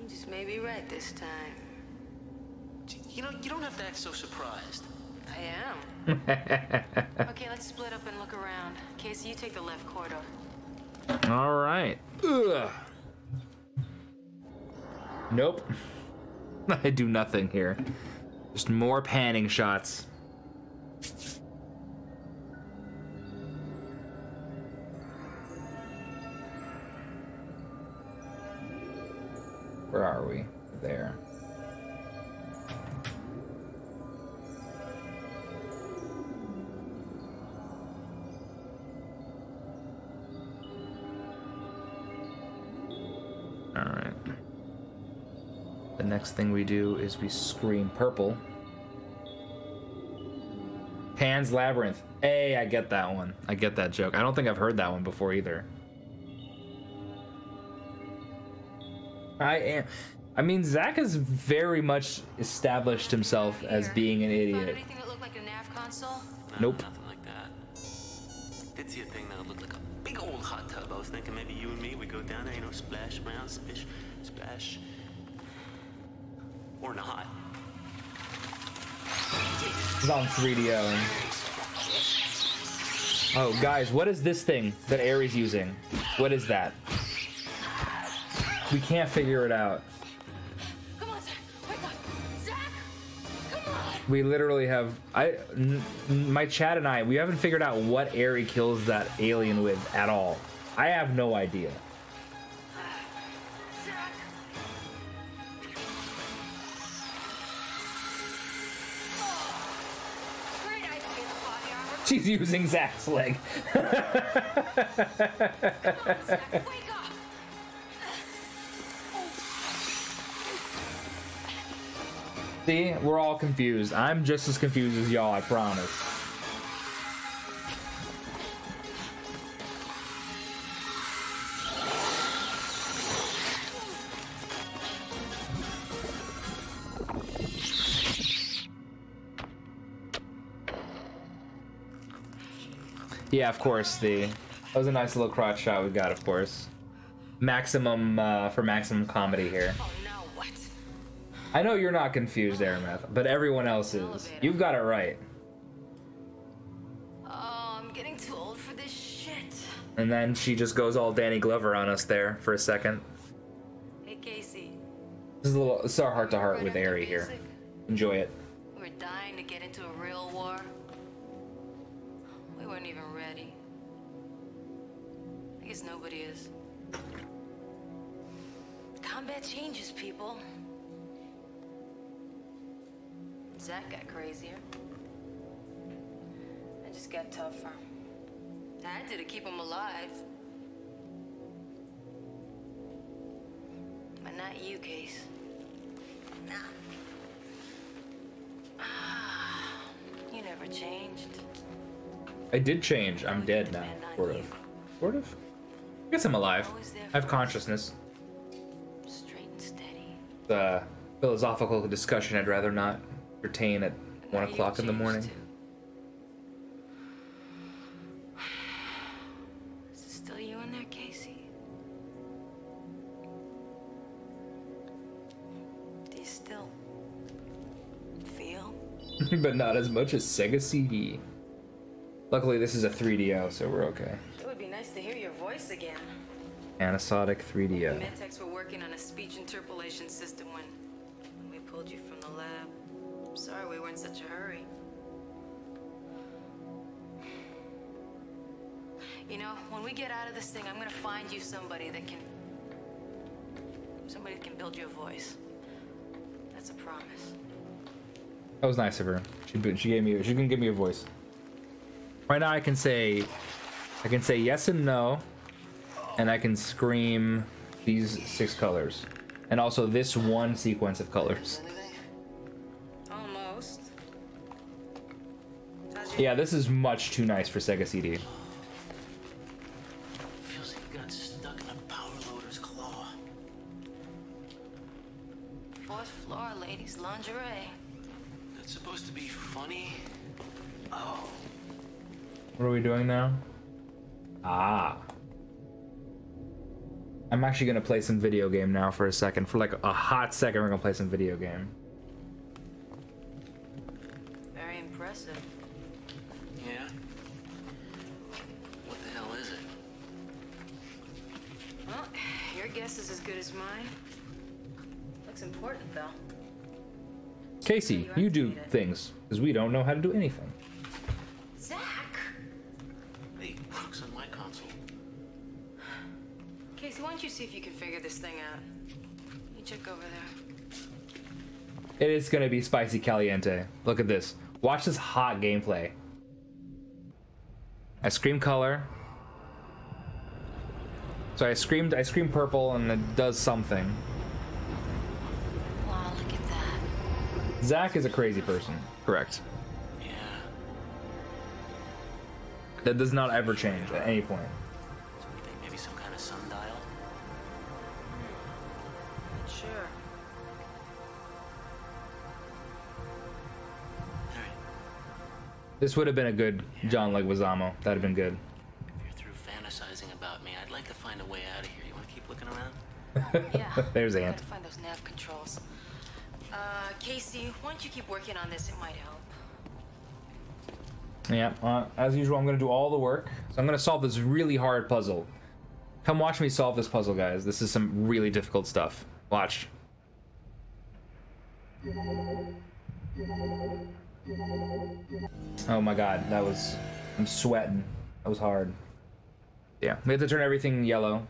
You just may be right this time. You know, you don't have to act so surprised. I am. Okay, let's split up and look around. Casey, you take the left corridor. All right. Ugh. Nope. I do nothing here. Just more panning shots. Where are we? There. All right. The next thing we do is we scream purple. Pan's Labyrinth. Hey, I get that one. I get that joke. I don't think I've heard that one before either. I mean, Zach has very much established himself as being an Found idiot. anything that looked like a nav console? No, Nope. nothing like that. Did see a thing that looked like a big old hot tub. I was thinking maybe you and me, we go down there, you know, splash around, splish, splash. Or not. It's on 3DO. Oh, guys, what is this thing that Ares using? What is that? We can't figure it out. Come on, Zach. Wake up. Zach! Come on! We literally have... my chat and I, we haven't figured out what Ares kills that alien with at all. I have no idea. Zach! Oh, great idea, the body armor. She's using Zach's leg. Come on, Zach. Wake up! See, we're all confused. I'm just as confused as y'all, I promise. Yeah, of course, that was a nice little crotch shot we got, of course. Maximum, for maximum comedy here. Oh, now what? I know you're not confused, Arameth, but everyone else is. You've got it right. Oh, I'm getting too old for this shit. And then she just goes all Danny Glover on us there for a second. Hey, Casey. This is a little, it's our heart to heart with Ari here. Enjoy it. We're dying to get into a real war. We weren't even ready. I guess nobody is. Combat changes people. Zach got crazier. I just got tougher. I had to keep him alive. But not you, Case. Nah. You never changed. I did change. I'm dead now. Sort of. Sort of? I guess I'm alive. I have consciousness. Straight and steady. The philosophical discussion I'd rather not entertain at 1 o'clock in the morning. Is it still you in there, Casey? Do you still feel? But not as much as Sega CD. Luckily, this is a 3DO, so we're okay. It would be nice to hear your voice again. Anisodic The 3DO. medtechs were working on a speech interpolation system when we pulled you from the lab. Sorry we were in such a hurry. You know, when we get out of this thing, I'm gonna find you somebody that can build you a voice. That's a promise. That was nice of her. She can give me a voice. Right now I can say yes and no, and I can scream these 6 colors. And also this one sequence of colors. Almost. Yeah, this is much too nice for Sega CD. Feels like you got stuck in a power loader's claw. 4th floor, ladies' lingerie. That's supposed to be funny. Oh. What are we doing now? Ah. I'm actually gonna play some video game now for a second. For like a hot second, we're gonna play some video game. Very impressive. Yeah? What the hell is it? Well, your guess is as good as mine. Looks important, though. Casey, you do things, because we don't know how to do anything. Zach! Hey, works on my console. Casey, why don't you see if you can figure this thing out? You check over there. It is gonna be spicy caliente. Look at this. Watch this hot gameplay. I scream color. So I screamed purple and it does something. Wow, look at that. Zach is a crazy person. Correct. Yeah. That does not ever change at any point. So we think maybe some kind of sundial? Not sure. This would have been a good John Leguizamo. That'd have been good. If you're through fantasizing about me, I'd like to find a way out of here. You want to keep looking around? Yeah. There's Ant. Gotta find those nav controls. Casey, why don't you keep working on this? It might help. Yeah, as usual, I'm gonna do all the work. So I'm gonna solve this really hard puzzle. Come watch me solve this puzzle, guys. This is some really difficult stuff. Watch. Oh my god, that was... I'm sweating. That was hard. Yeah, we have to turn everything yellow.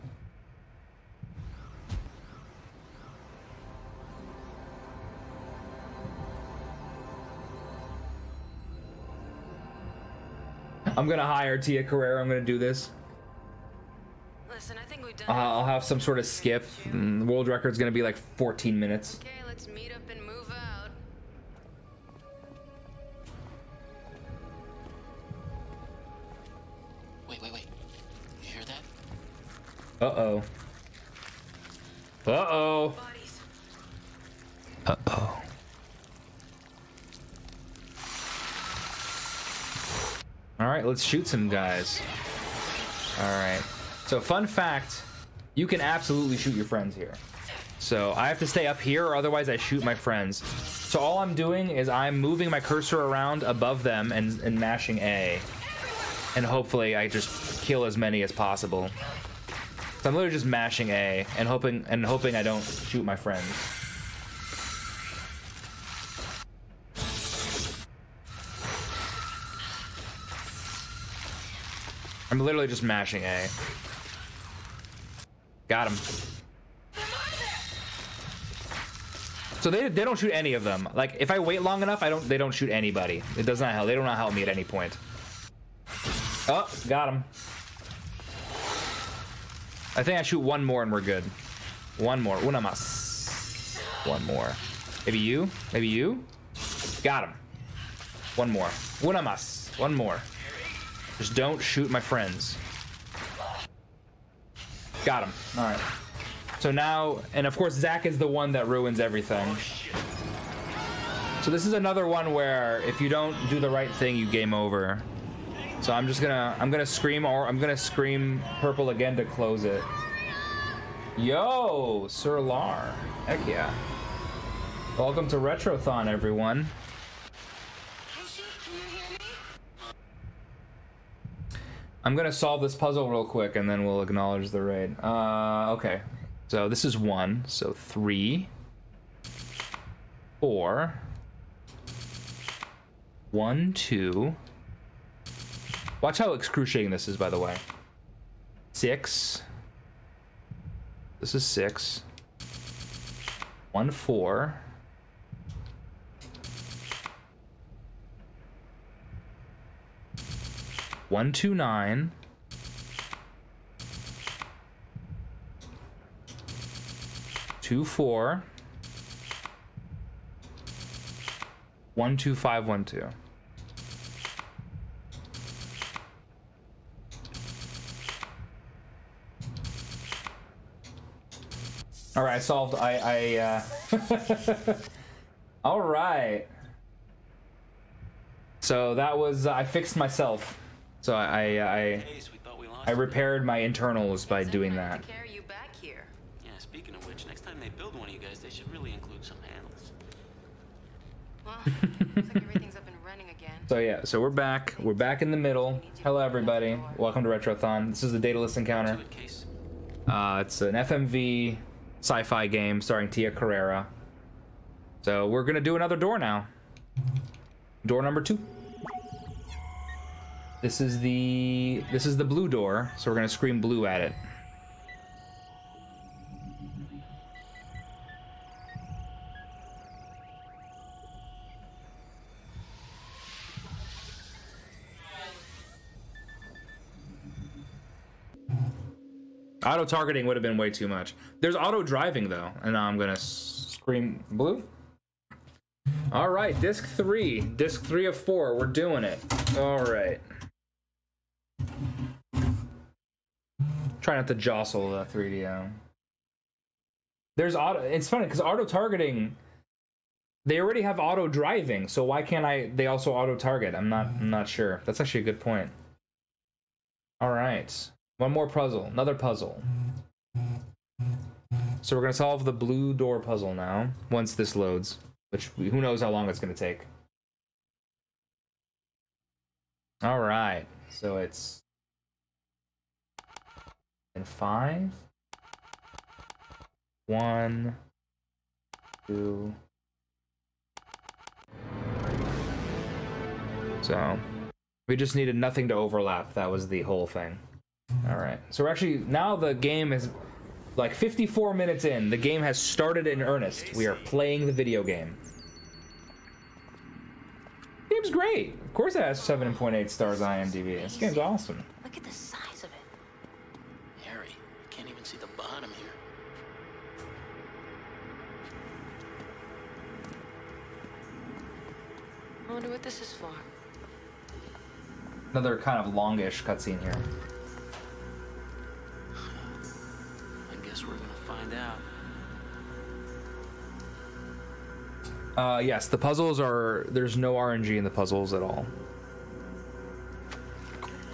I'm gonna hire Tia Carrera. I'm gonna do this. Listen, I think we've done I'll have some sort of skip. The world record's gonna be like 14 minutes. Okay, let's meet up and move out. Wait. You hear that? Uh-oh. Uh-oh. Bodies. Uh-oh. Alright, let's shoot some guys. Alright. So, fun fact, you can absolutely shoot your friends here. So, I have to stay up here, or otherwise I shoot my friends. So, all I'm doing is I'm moving my cursor around above them and mashing A. And hopefully I just kill as many as possible. So, I'm literally just mashing A and hoping I don't shoot my friends. I'm literally just mashing A. Got him. So they don't shoot any of them. Like, if I wait long enough, they don't shoot anybody. It does not help. They do not help me at any point. Oh, got him. I think I shoot one more and we're good. One more. Una más. One more. Maybe you? Maybe you? Got him. One more. Una más. One more. Just don't shoot my friends. Got him. Alright. So now, and of course Zach is the one that ruins everything. So this is another one where if you don't do the right thing, you game over. So I'm gonna scream purple again to close it. Yo, Sir Lar. Heck yeah. Welcome to Retrothon, everyone. I'm gonna solve this puzzle real quick and then we'll acknowledge the raid. Okay. So this is 1. So 3, 4, 1, 2. Watch how excruciating this is, by the way. 6. This is 6. 1, 4. 1, 2, 9. 2, 4. 1, 2, 5, 1, 2. All right, I solved. All right. So that was I fixed myself. So I repaired my internals by doing that. To carry you back here. Yeah, speaking of which, next time they build one of you guys, they should really include some handles. Well, looks like everything's up and running again. So yeah, so we're back. We're back in the middle. Hello everybody. Welcome to Retrothon. This is the Daedalus Encounter. It's an FMV sci-fi game starring Tia Carrera. So we're gonna do another door now. Door number 2. This is the blue door, so we're gonna scream blue at it. Auto targeting would have been way too much. There's auto driving though, and now I'm gonna scream blue. All right, disc 3 of 4. We're doing it. All right. Try not to jostle the 3D out. There's auto. It's funny because auto targeting They already have auto driving, so why can't they also auto target? I'm not sure. That's actually a good point. All right, one more puzzle, another puzzle. So we're gonna solve the blue door puzzle now once this loads, which who knows how long it's gonna take. All right, so it's in 5, 1, 2. So we just needed nothing to overlap. That was the whole thing. All right. So we're actually, now the game is like 54 minutes in. The game has started in earnest. We are playing the video game. Game's great. Of course it has 7.8 stars on IMDb. This game's awesome. Look at the size of it. Harry, I can't even see the bottom here. I wonder what this is for. Another kind of longish cutscene here. I guess we're gonna find out. Yes, the puzzles are... There's no RNG in the puzzles at all.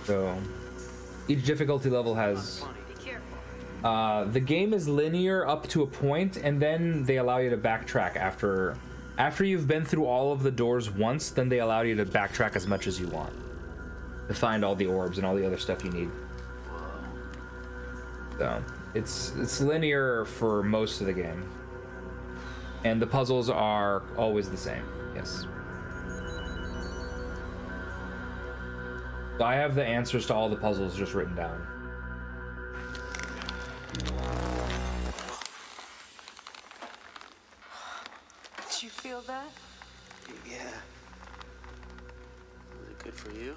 So, each difficulty level has... Be careful. The game is linear up to a point, and then they allow you to backtrack after... After you've been through all of the doors once, then they allow you to backtrack as much as you want. To find all the orbs and all the other stuff you need. So, it's linear for most of the game. And the puzzles are always the same, yes. So I have the answers to all the puzzles just written down. Did you feel that? Yeah. Was it good for you?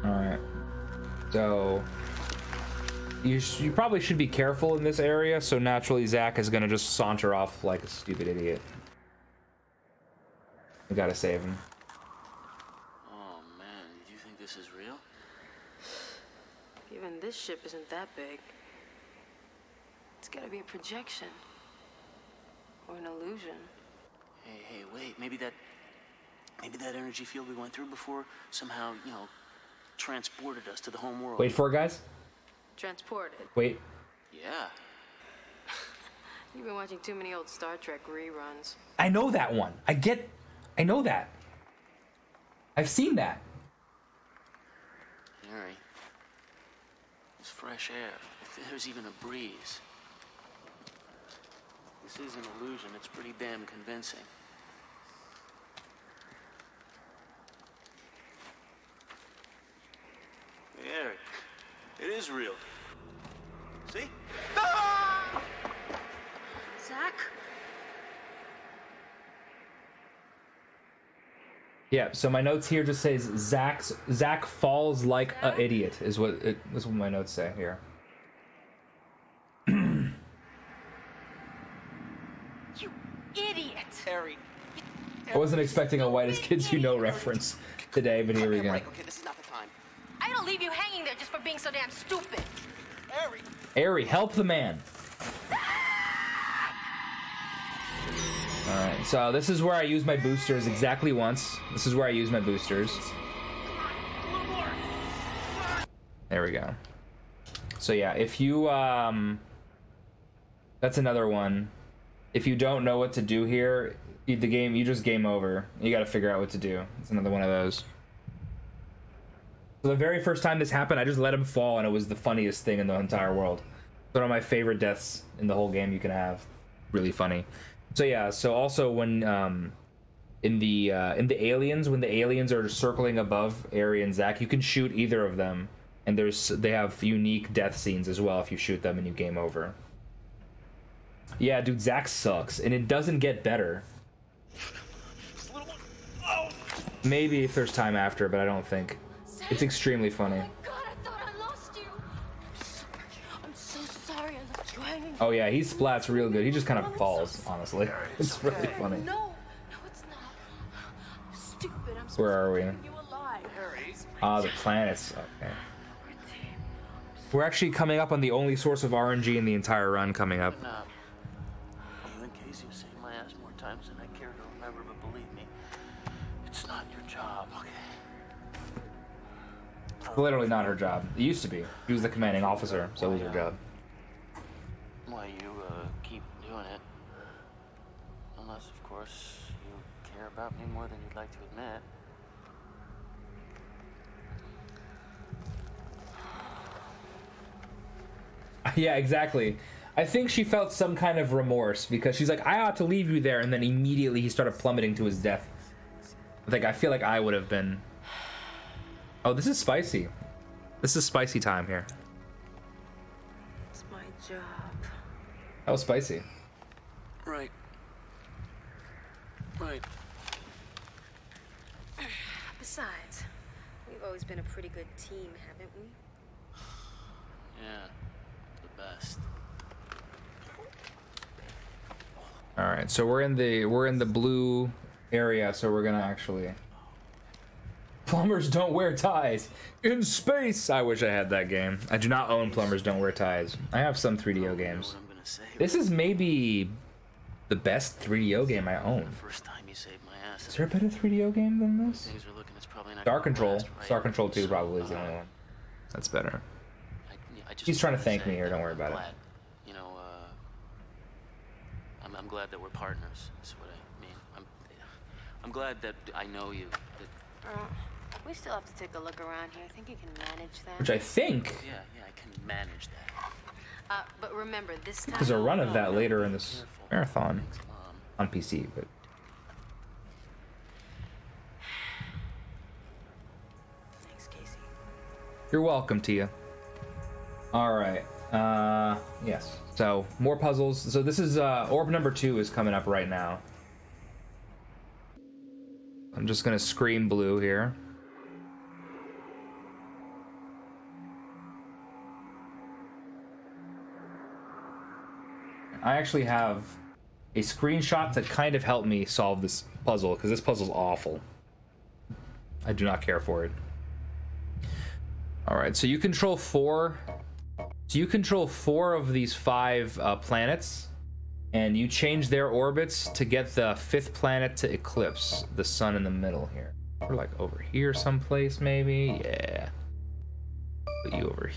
Alright. So... You probably should be careful in this area, so naturally Zach is gonna just saunter off like a stupid idiot. We gotta save him. Oh man, do you think this is real? Even this ship isn't that big. It's gotta be a projection. Or an illusion. Hey, wait, maybe that energy field we went through before somehow, you know, transported us to the home world. Wait for it, guys. Transported. Wait. Yeah. You've been watching too many old Star Trek reruns. I know that one. I know that. I've seen that. Harry, it's fresh air. If there's even a breeze. This is an illusion. It's pretty damn convincing. Hey, Harry, it is real. See? Ah! Zach? Yeah, so my notes here just says Zach falls like a idiot is what my notes say here. You idiot! Harry. I wasn't expecting a White as Kids You Know reference today, but here we go. Okay, this is not the time. I don't leave you hanging there just for being so damn stupid. Harry. Ari, help the man. Alright, so this is where I use my boosters exactly once. This is where I use my boosters. There we go. So yeah, if you, that's another one. If you don't know what to do here, you just game over. You gotta figure out what to do. It's another one of those. So the very first time this happened, I just let him fall, and it was the funniest thing in the entire world. It's one of my favorite deaths in the whole game you can have. Really funny. So yeah, so also when in the aliens, when the aliens are circling above Ari and Zach, you can shoot either of them, and they have unique death scenes as well if you shoot them and you game over. Yeah, dude, Zach sucks, and it doesn't get better. Maybe if there's time after, but I don't think. It's extremely funny. Oh my God, I thought I lost you. I'm so sorry I left you hanging. Oh yeah, he splats real good. He just kind of falls, honestly. It's really funny. No, it's not. Stupid, I'm so Where are we? you alive. Ah, the planets. Okay. We're actually coming up on the only source of RNG in the entire run coming up. remember, but believe me, it's not your job, okay? Literally not her job. It used to be. She was the commanding officer, so it was her job. Why you keep doing it? Unless, of course, you care about me more than you'd like to admit. Yeah, exactly. I think she felt some kind of remorse because she's like, I ought to leave you there, and then immediately he started plummeting to his death. Like, I feel like I would have been. Oh, this is spicy. This is spicy time here. It's my job. That was spicy. Right. Right. Besides, we've always been a pretty good team, haven't we? Yeah. The best. All right, so we're in the blue area, so we're gonna actually. Plumbers don't wear ties in space. I wish I had that game. I do not own Plumbers Don't Wear Ties. I have some 3DO games. This is maybe the best 3DO game I own. First time you saved my ass. Is there a better 3DO game than this? Things are looking, it's probably not Star gonna Control. last, right? Star Control 2 probably is the only one. That's better. I just He's trying to wanted thank say me here. that Don't worry I'm about it. glad, you know, I'm glad that we're partners. Is what I mean. I'm glad that I know you. That, We still have to take a look around here. I think you can manage that. Which I think yeah, I can manage that. But remember, this time... there's a run of that later in this marathon Thanks, Mom. on PC, but Thanks, Casey. you're welcome, Tia. All right. Yes. So more puzzles. So this is orb number 2 is coming up right now. I'm just gonna scream blue here. I actually have a screenshot to kind of help me solve this puzzle, because this puzzle's awful. I do not care for it. Alright, so you control 4. So you control 4 of these 5 planets, and you change their orbits to get the 5th planet to eclipse the sun in the middle here. Or like over here someplace, maybe? Yeah. Put you over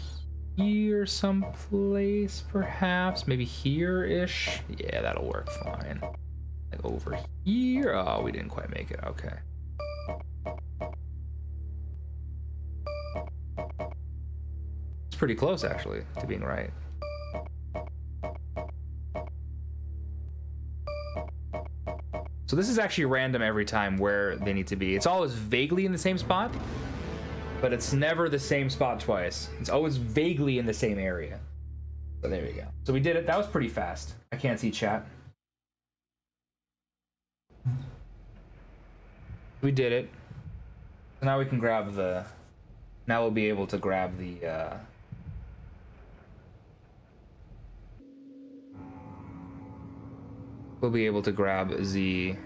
here someplace, perhaps? Maybe here-ish? Yeah, that'll work fine. Like over here? Oh, we didn't quite make it. Okay. It's pretty close, actually, to being right. So this is actually random every time where they need to be. It's always vaguely in the same spot, but it's never the same spot twice. It's always vaguely in the same area. So there you go. So we did it. That was pretty fast. I can't see chat. We did it. So now we can grab the... Now we'll be able to grab the... We'll be able to grab the...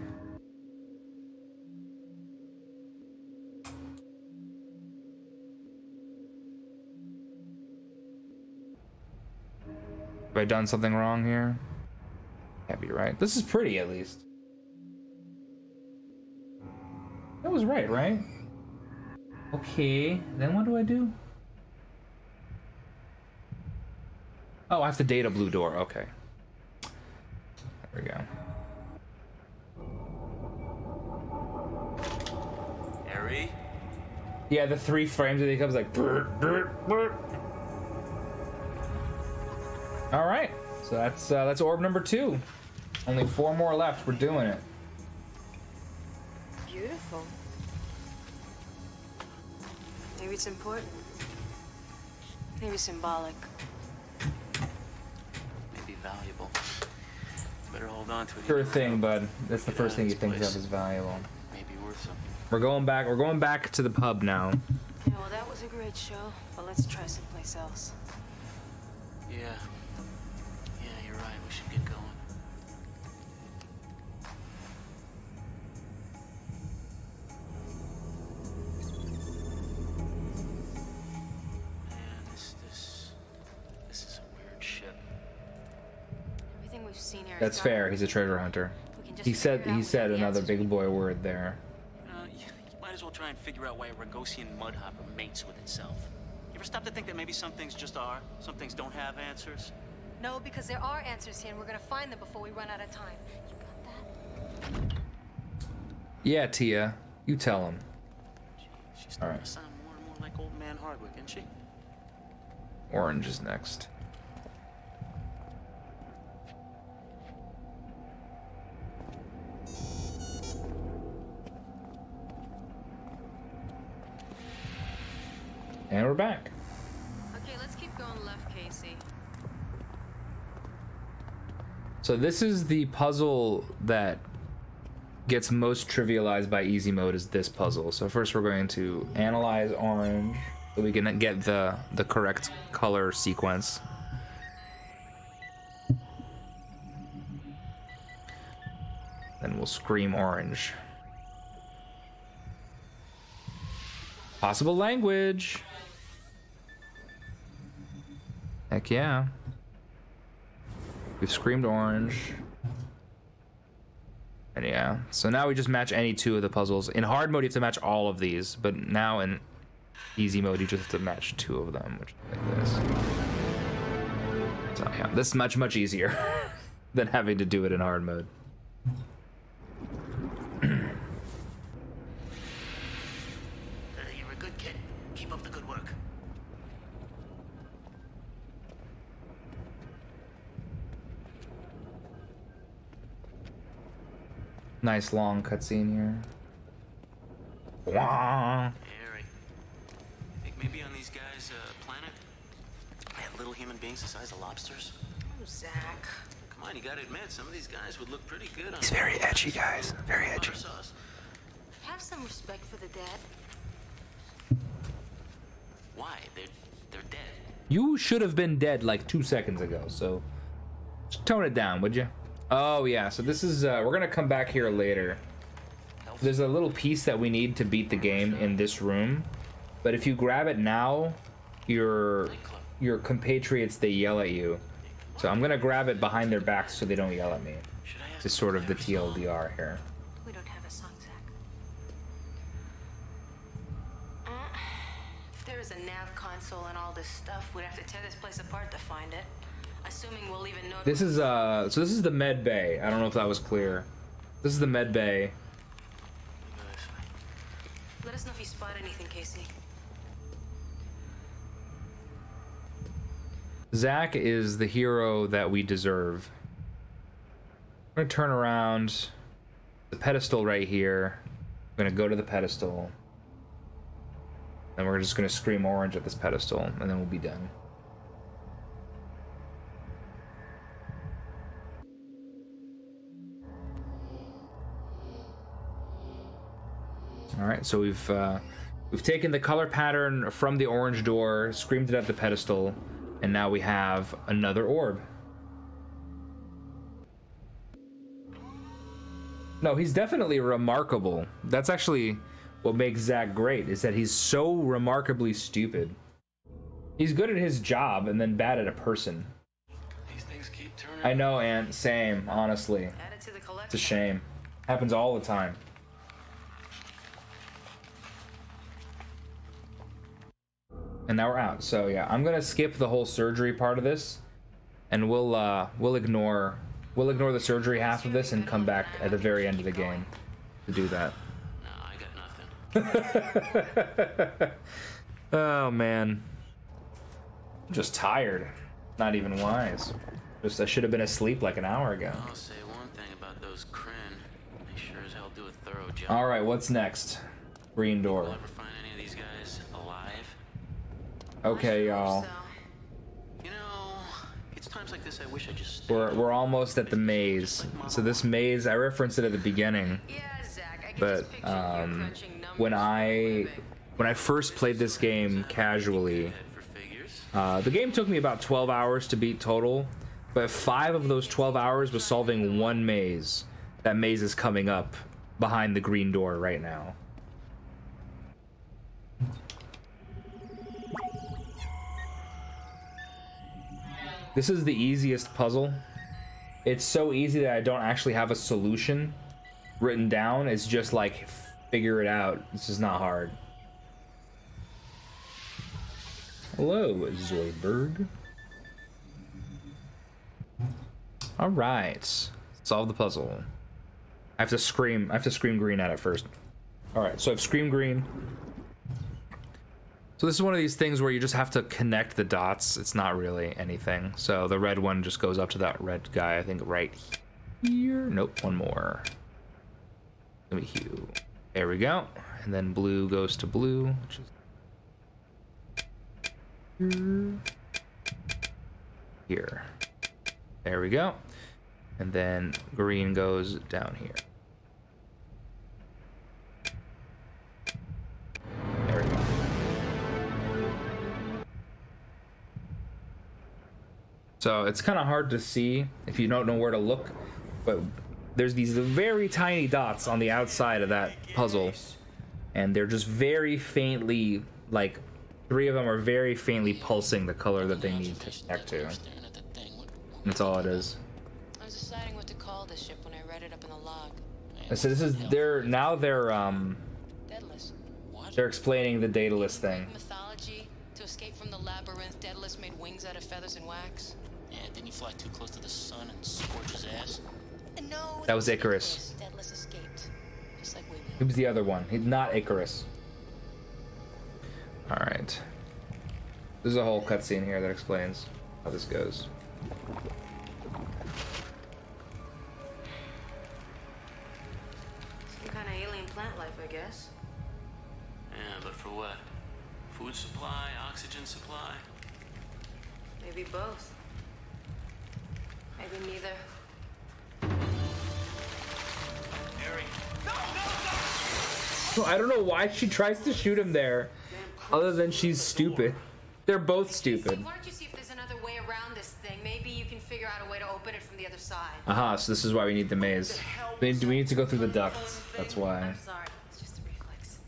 Have I done something wrong here? Can't be right. This is pretty, at least. That was right, right? Okay, then what do I do? Oh, I have to date a blue door. Okay. There we go. Harry? Yeah, the 3 frames that he comes like. All right, so that's orb number 2. Only 4 more left. We're doing it. Beautiful. Maybe it's important. Maybe symbolic. Maybe valuable. Better hold on to it. Sure thing, bud. That's the first thing you think of as valuable. Maybe worth something. We're going back. We're going back to the pub now. Yeah, well, that was a great show, but let's try someplace else. Yeah. Yeah, you're right. We should get going. Man, this is a weird ship. Everything we've seen here. That's fair. He's a treasure hunter. We can just to figure out he what said the another answers big we boy need. word there. You might as well try and figure out why a Ragosian mudhopper mates with itself. You ever stop to think that maybe some things just are? Some things don't have answers? No, because there are answers here, and we're gonna find them before we run out of time. You got that? Yeah, Tia, you tell him. She's starting to sound more and more like old man Hardwick, isn't she? Orange is next. And we're back. Okay, let's keep going left, Casey. So this is the puzzle that gets most trivialized by easy mode, is this puzzle. So first we're going to analyze orange so we can get the correct color sequence. Then we'll scream orange. Possible language. Heck yeah. We've screamed orange. And yeah, so now we just match any two of the puzzles. In hard mode, you have to match all of these, but now in easy mode, you just have to match two of them, which is like this. So yeah, this is much, much easier than having to do it in hard mode. You're a good kid. Keep up the good work. Nice long cutscene here. Wah. Harry, you think maybe on these guys' planet, they have little human beings the size of lobsters? Oh, Zach. Come on, you gotta admit, some of these guys would look pretty good on He's very edgy, guys. Very edgy. butter sauce. Have some respect for the dead. Why? They're dead. You should have been dead like 2 seconds ago, so just tone it down, would you? Oh yeah, so this is, we're gonna come back here later. There's a little piece that we need to beat the game in this room, but if you grab it now, your compatriots, they yell at you. So I'm gonna grab it behind their backs so they don't yell at me. It's sort of the TLDR here. We don't have a song, Zach. If there was a nav console and all this stuff, we'd have to tear this place apart to find it. Assuming we'll even know. This is so this is the med bay. I don't know if that was clear. This is the med bay. Let us know if you spot anything, Casey. Zach is the hero that we deserve. I'm gonna turn around the pedestal right here. I'm gonna go to the pedestal. And we're just gonna scream orange at this pedestal, and then we'll be done. All right, so we've taken the color pattern from the orange door, screamed it at the pedestal, and now we have another orb. No, he's definitely remarkable. That's actually what makes Zach great, is that he's so remarkably stupid. He's good at his job and then bad at a person. These things keep turning. I know, Aunt, same, honestly. Add it to the collection. It's a shame. Happens all the time. And now we're out. So yeah, I'm gonna skip the whole surgery part of this, and we'll ignore the surgery half of this and come back at the very end of the game to do that. No, I got nothing. Oh man, I'm just tired. Not even wise. Just I should have been asleep like an hour ago. I'll say one thing about those Kryn. They sure as hell do a thorough job. All right, what's next? Green door. Will ever find any of these guys alive? Okay, y'all. You know, it's times like this I wish I just. We're almost at the maze. So this maze, I referenced it at the beginning, Yeah, Zach. I can but just picture you crunching numbers when before moving. I first played this game casually, Head for figures. the game took me about 12 hours to beat total, but 5 of those 12 hours was solving one maze. That maze is coming up behind the green door right now. This is the easiest puzzle. it's so easy that I don't actually have a solution written down. It's just like, figure it out. This is not hard. Hello, Zoidberg. All right, solve the puzzle. I have to scream green at it first. All right, so I've screamed green. So this is one of these things where you just have to connect the dots. It's not really anything. So the red one just goes up to that red guy, I think right here. Nope, one more. Let me hue. There we go. And then blue goes to blue, which is here. There we go. And then green goes down here. There we go. So it's kind of hard to see if you don't know where to look, but there's these very tiny dots on the outside of that puzzle, and they're just very faintly, like, 3 of them are very faintly pulsing the color that they need to connect to. That's all it is. I was deciding what to call this ship when I read it up in the log. So this is they're Daedalus. they're explaining the Daedalus thing. Mythology. To escape from the labyrinth, Daedalus made wings out of feathers and wax. Yeah, didn't he fly too close to the sun and scorch his ass? No, That was Icarus. Daedalus escaped, just like we will. Who's the other one? He's not Icarus. All right. There's a whole cutscene here that explains how this goes. Some kind of alien plant life, I guess. Yeah, but for what? Food supply, oxygen supply? Maybe both. Maybe neither. So I don't know why she tries to shoot him there, other than she's stupid. They're both stupid. Why don't you see if there's another way around this thing? Maybe you can figure out a way to open it from the other side. Aha, so this is why we need the maze. We need to go through the ducts. That's why. I'm sorry. It's just a reflex.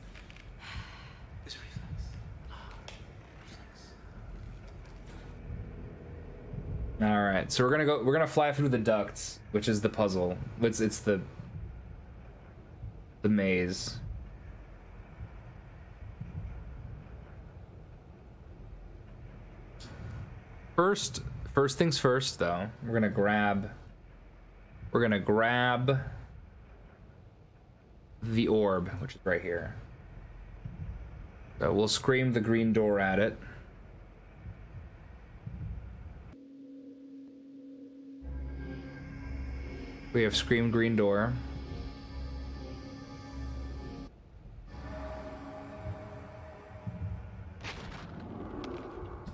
This reflex. All right, so we're gonna fly through the ducts, which is the puzzle. It's the maze. First things first, though. We're gonna grab the orb, which is right here. So we'll scream the green door at it. We have screamed green door.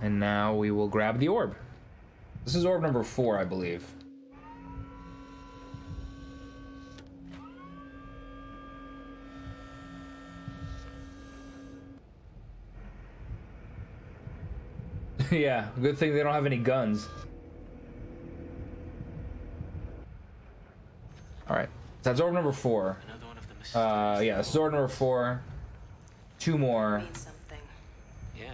And now we will grab the orb. This is orb number 4, I believe. Yeah, good thing they don't have any guns. Alright, so that's orb number 4. Another one of the mysterious Yeah, this is orb number 4. 2 more. Means something. Yeah.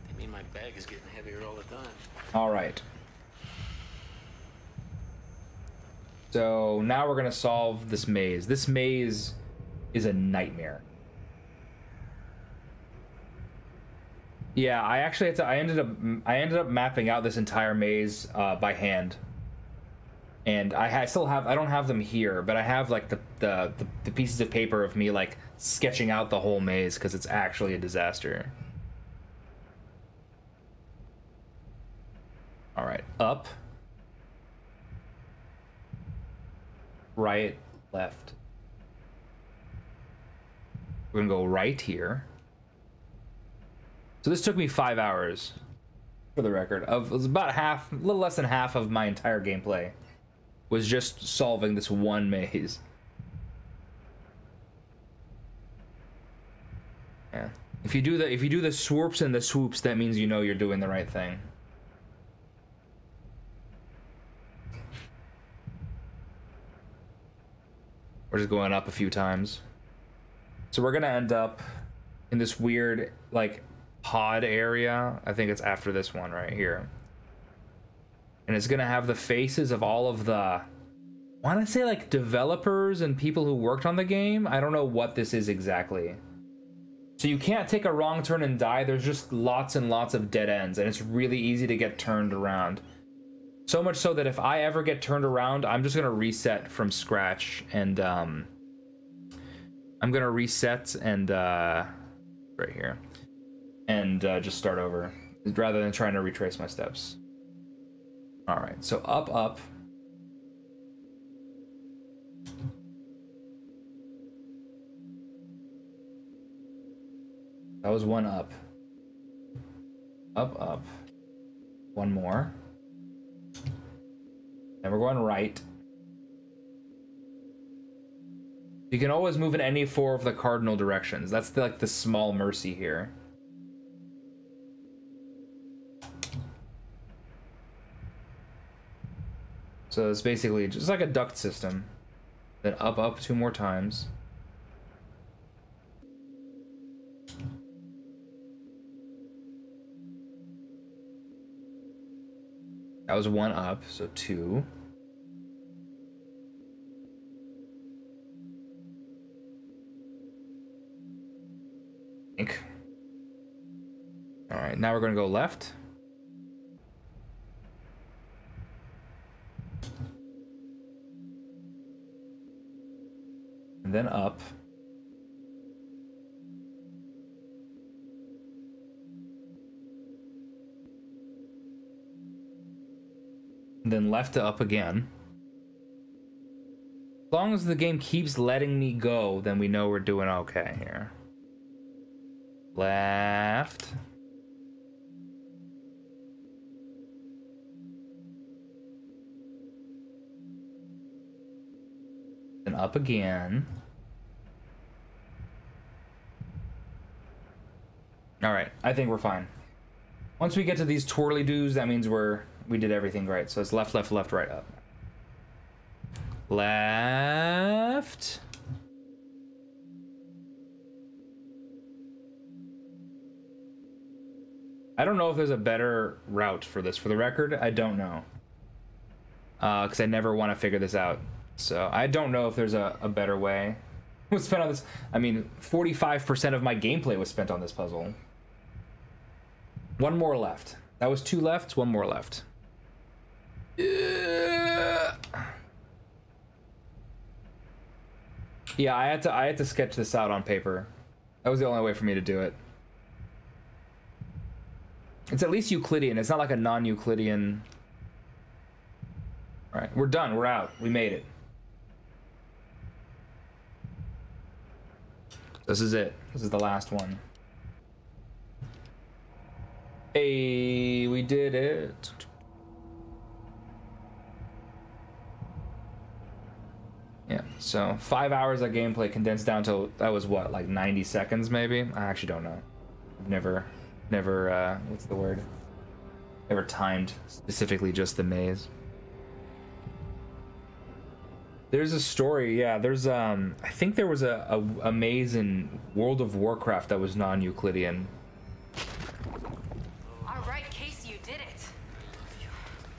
They mean my bag is getting heavier all the time. Alright. So now we're gonna solve this maze. This maze is a nightmare. Yeah, I actually had to. I ended up mapping out this entire maze by hand, and I still have. I don't have them here, but I have like the pieces of paper of me like sketching out the whole maze because it's actually a disaster. All right, up, right, left. We're gonna go right here. So this took me 5 hours, for the record. It was about half, a little less than half of my entire gameplay was just solving this one maze. Yeah. If you do the swoops and the swoops, that means you know you're doing the right thing. We're just going up a few times. So we're gonna end up in this weird, like, pod area. I think it's after this one right here. and it's gonna have the faces of all of the, I want to say like developers and people who worked on the game. I don't know what this is exactly. So you can't take a wrong turn and die. There's just lots and lots of dead ends, and it's really easy to get turned around. So much so that if I ever get turned around, I'm just gonna reset from scratch, and I'm gonna reset and right here, and just start over rather than trying to retrace my steps. All right, so up, up. That was one up. Up, up. One more. And we're going right. You can always move in any four of the cardinal directions. That's like the small mercy here. So it's basically just like a duct system. Then up, up 2 more times. That was 1 up, so 2. All right, now we're going to go left. And then up. And then left to up again. As long as the game keeps letting me go, then we know we're doing okay here. Left. And up again. All right, I think we're fine. Once we get to these twirly-doos, that means we did everything right. So it's left, left, left, right, up. Left. I don't know if there's a better route for this. For the record, I don't know. Because I never want to figure this out. So I don't know if there's a better way. Was spent on this. I mean, 45% of my gameplay was spent on this puzzle. 1 more left. That was 2 left, 1 more left. Yeah, I had to sketch this out on paper. That was the only way for me to do it. It's at least Euclidean. It's not like a non-Euclidean. All right, we're done. We're out. We made it. This is it. This is the last one. Hey, we did it. Yeah, so 5 hours of gameplay condensed down to, that was what, like 90 seconds maybe? I actually don't know. I've never, what's the word? Never timed specifically just the maze. There's a story, yeah, there's, I think there was a maze in World of Warcraft that was non-Euclidean. All right, Casey, you did it.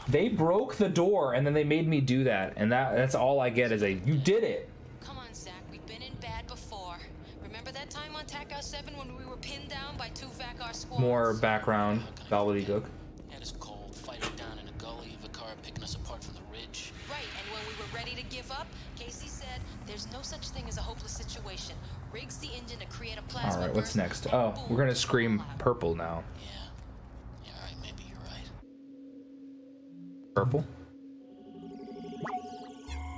They broke the door and then they made me do that, and that's all I get is a, you did it. Come on, Zach, we've been in bad before. Remember that time on TACOS 7 when we were pinned down by 2 Vakar squads? More background, gobbledygook. Had us cold, fighting down in a gully of a car picking us apart from the ridge. Right, and when we were ready to give up, Casey said, there's no such thing as a hopeless situation. Rigs the engine to create a plasma. Alright, what's burst, next? and Oh, boom, we're gonna it'll scream all out. purple now. Yeah, alright, maybe you're right. Purple?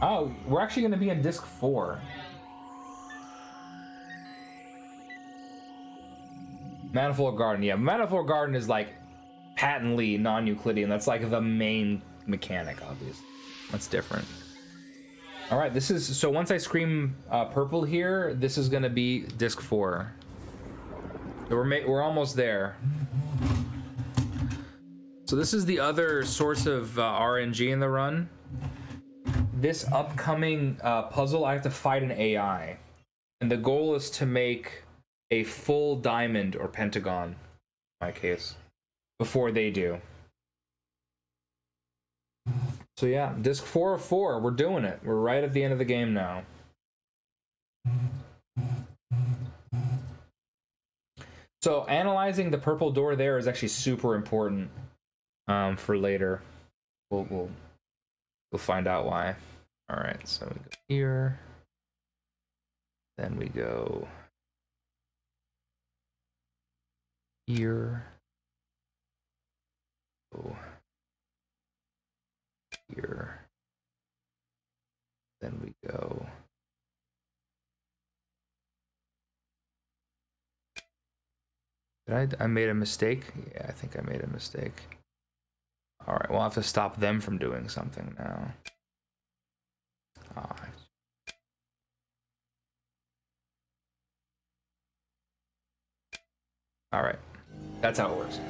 Oh, we're actually gonna be in disc 4. Manifold Garden, yeah. Manifold Garden is like patently non-Euclidean. That's like the main mechanic, obviously. That's different. All right, this is, so once I scream purple here, this is gonna be disc 4. So we're almost there. So this is the other source of RNG in the run. This upcoming puzzle, I have to fight an AI. And the goal is to make a full diamond or pentagon, in my case, before they do. So yeah, disc 4 of 4. We're doing it. We're right at the end of the game now. So analyzing the purple door there is actually super important for later. We'll find out why. All right, so we go here. Then we go here. Go here. Then we go. Did I made a mistake? Yeah, I think I made a mistake. All right, we'll have to stop them from doing something now. All right, that's how it works.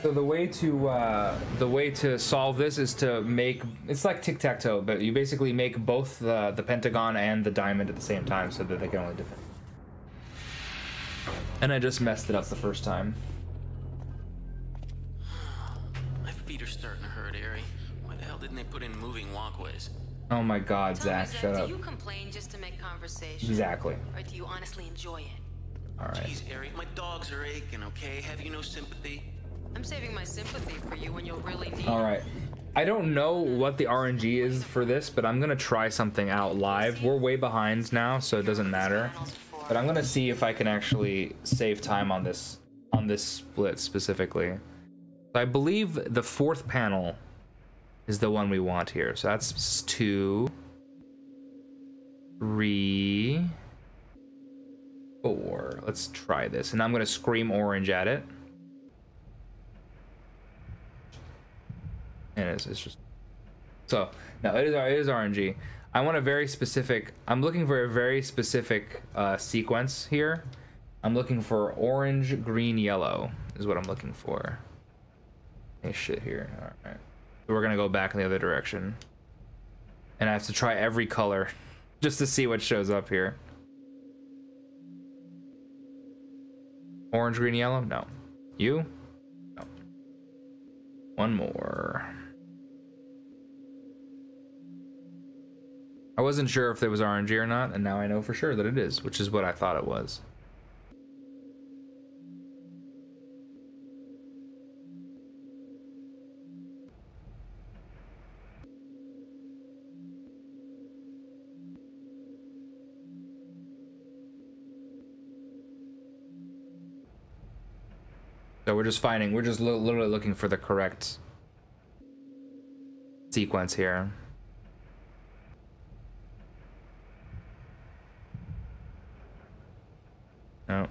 So the way to solve this is to make, it's like tic-tac-toe, but you basically make both the pentagon and the diamond at the same time so that they can only defend. And I just messed it up the first time. My feet are starting to hurt, Ari. Why the hell didn't they put in moving walkways? Oh my God, Zach, shut up. Do you complain just to make conversation? Exactly. Or do you honestly enjoy it? All right. Jeez, Ari, my dogs are aching, okay? Have you no sympathy? I'm saving my sympathy for you when you'll really need it. All right. I don't know what the RNG is for this, but I'm gonna try something out live. We're way behind now, so it doesn't matter. But I'm gonna see if I can actually save time on this split specifically. So I believe the 4th panel is the one we want here. So that's 2, 3, 4. Let's try this, and I'm gonna scream orange at it. And it's just so no, it is RNG. I want a very specific. I'm looking for a very specific sequence here. I'm looking for orange, green, yellow is what I'm looking for. Hey, shit here. All right, so we're gonna go back in the other direction, and I have to try every color just to see what shows up here. Orange, green, yellow. No. You. No. One more. I wasn't sure if there was RNG or not, and now I know for sure that it is, which is what I thought it was. So we're just literally looking for the correct sequence here. No.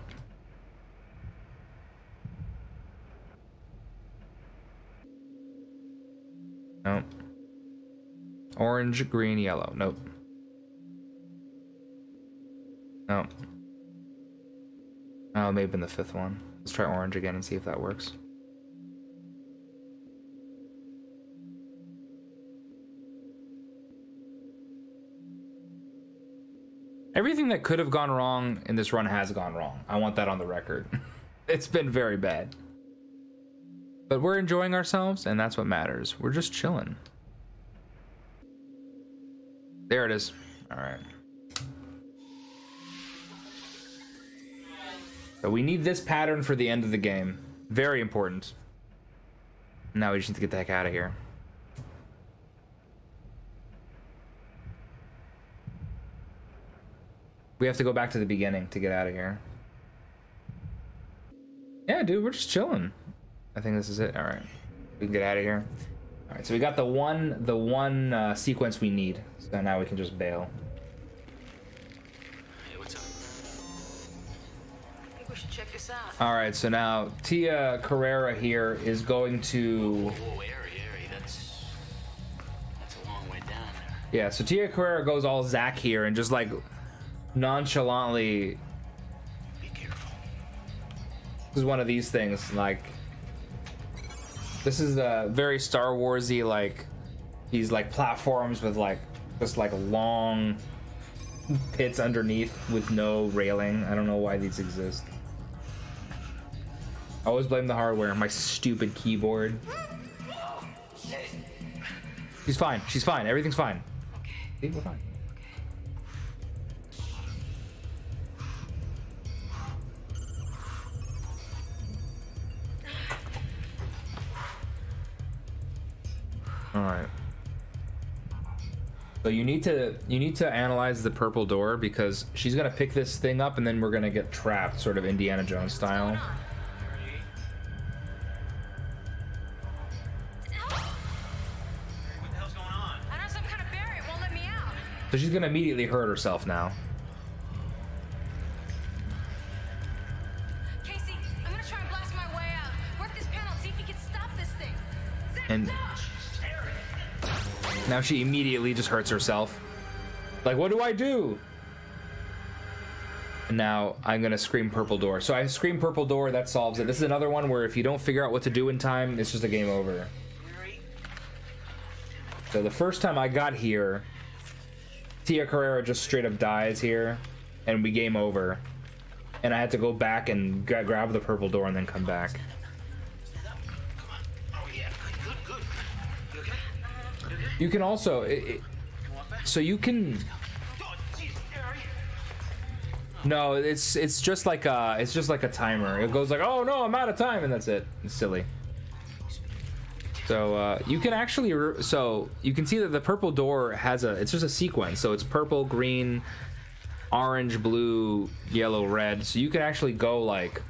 No. Orange, green, yellow. Nope. No. Oh, maybe in the 5th one. Let's try orange again and see if that works. Everything that could have gone wrong in this run has gone wrong. I want that on the record. It's been very bad. But we're enjoying ourselves, and that's what matters. We're just chilling. There it is. All right. So we need this pattern for the end of the game. Very important. Now we just need to get the heck out of here. We have to go back to the beginning to get out of here. Yeah, dude, we're just chilling. I think this is it. All right, we can get out of here. All right, so we got the one sequence we need. So now we can just bail. Hey, what's up? I think we should check this out. All right, so now Tia Carrera here is going to. Whoa, Ari, that's a long way down there. Yeah, so Tia Carrera goes all Zach here and just like nonchalantly. Be careful. This is one of these things, like this is a very Star Warsy, like these like platforms with like just like long pits underneath with no railing. I don't know why these exist. I always blame the hardware, my stupid keyboard. She's fine. She's fine. Everything's fine. Okay. See, we're fine. All right. So you need to analyze the purple door because she's gonna pick this thing up and then we're gonna get trapped, sort of Indiana Jones style. What the hell's going on? I know some kind of barrier won't let me out. So she's gonna immediately hurt herself now. Casey, I'm gonna try and blast my way out. Work this panel, see if you can stop this thing. Zach, And no! now she immediately just hurts herself. Like, what do I do? And now I'm gonna scream purple door. So I scream purple door, that solves it. This is another one where if you don't figure out what to do in time, it's just a game over. So the first time I got here, Tia Carrera just straight up dies here, and we game over. And I had to go back and grab the purple door and then come back. You can also, so you can. No, it's just like a timer. It goes like, oh no, I'm out of time, and that's it. It's silly. So you can actually, so you can see that the purple door has it's just a sequence. So it's purple, green, orange, blue, yellow, red. So you can actually go like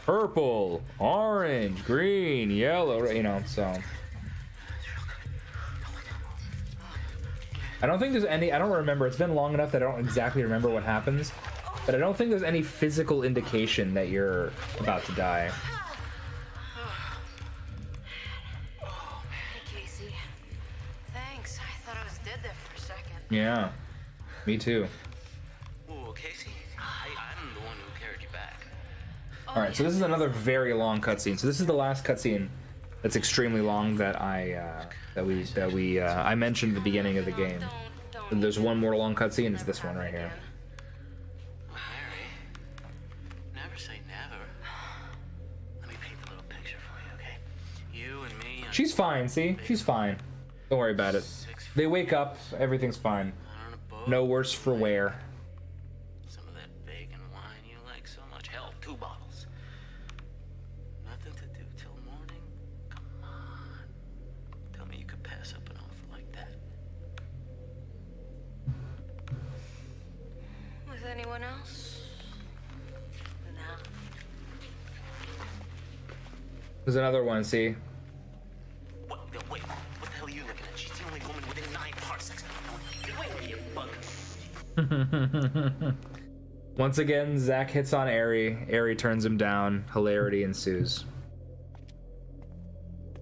purple, orange, green, yellow, you know, so. I don't think there's any, I don't remember, it's been long enough that I don't exactly remember what happens, but I don't think there's any physical indication that you're about to die. Hey, Casey. Thanks. I thought I was dead there for a second. Yeah, me too. Whoa, Casey, I'm the one who carried you back. All right, so this is another very long cutscene. So this is the last cutscene that's extremely long that I mentioned at the beginning of the game. And there's one more long cutscene. It's this one right here. Well, Harry, never say never. Let me paint the little picture for you, okay? You and me. She's fine. See, she's fine. Don't worry about it. They wake up. Everything's fine. On a boat. No worse for wear. Some of that bacon wine you like so much. Hell, 2 bottles. Nothing to do till morning? Come on. Tell me you could pass up an offer like that. With anyone else? No. There's another one. See. What? Wait. What the hell are you looking at? She's the only woman within 9 parsecs. Get away from me, you bug. Once again, Zach hits on Aerie. Aerie turns him down. Hilarity ensues.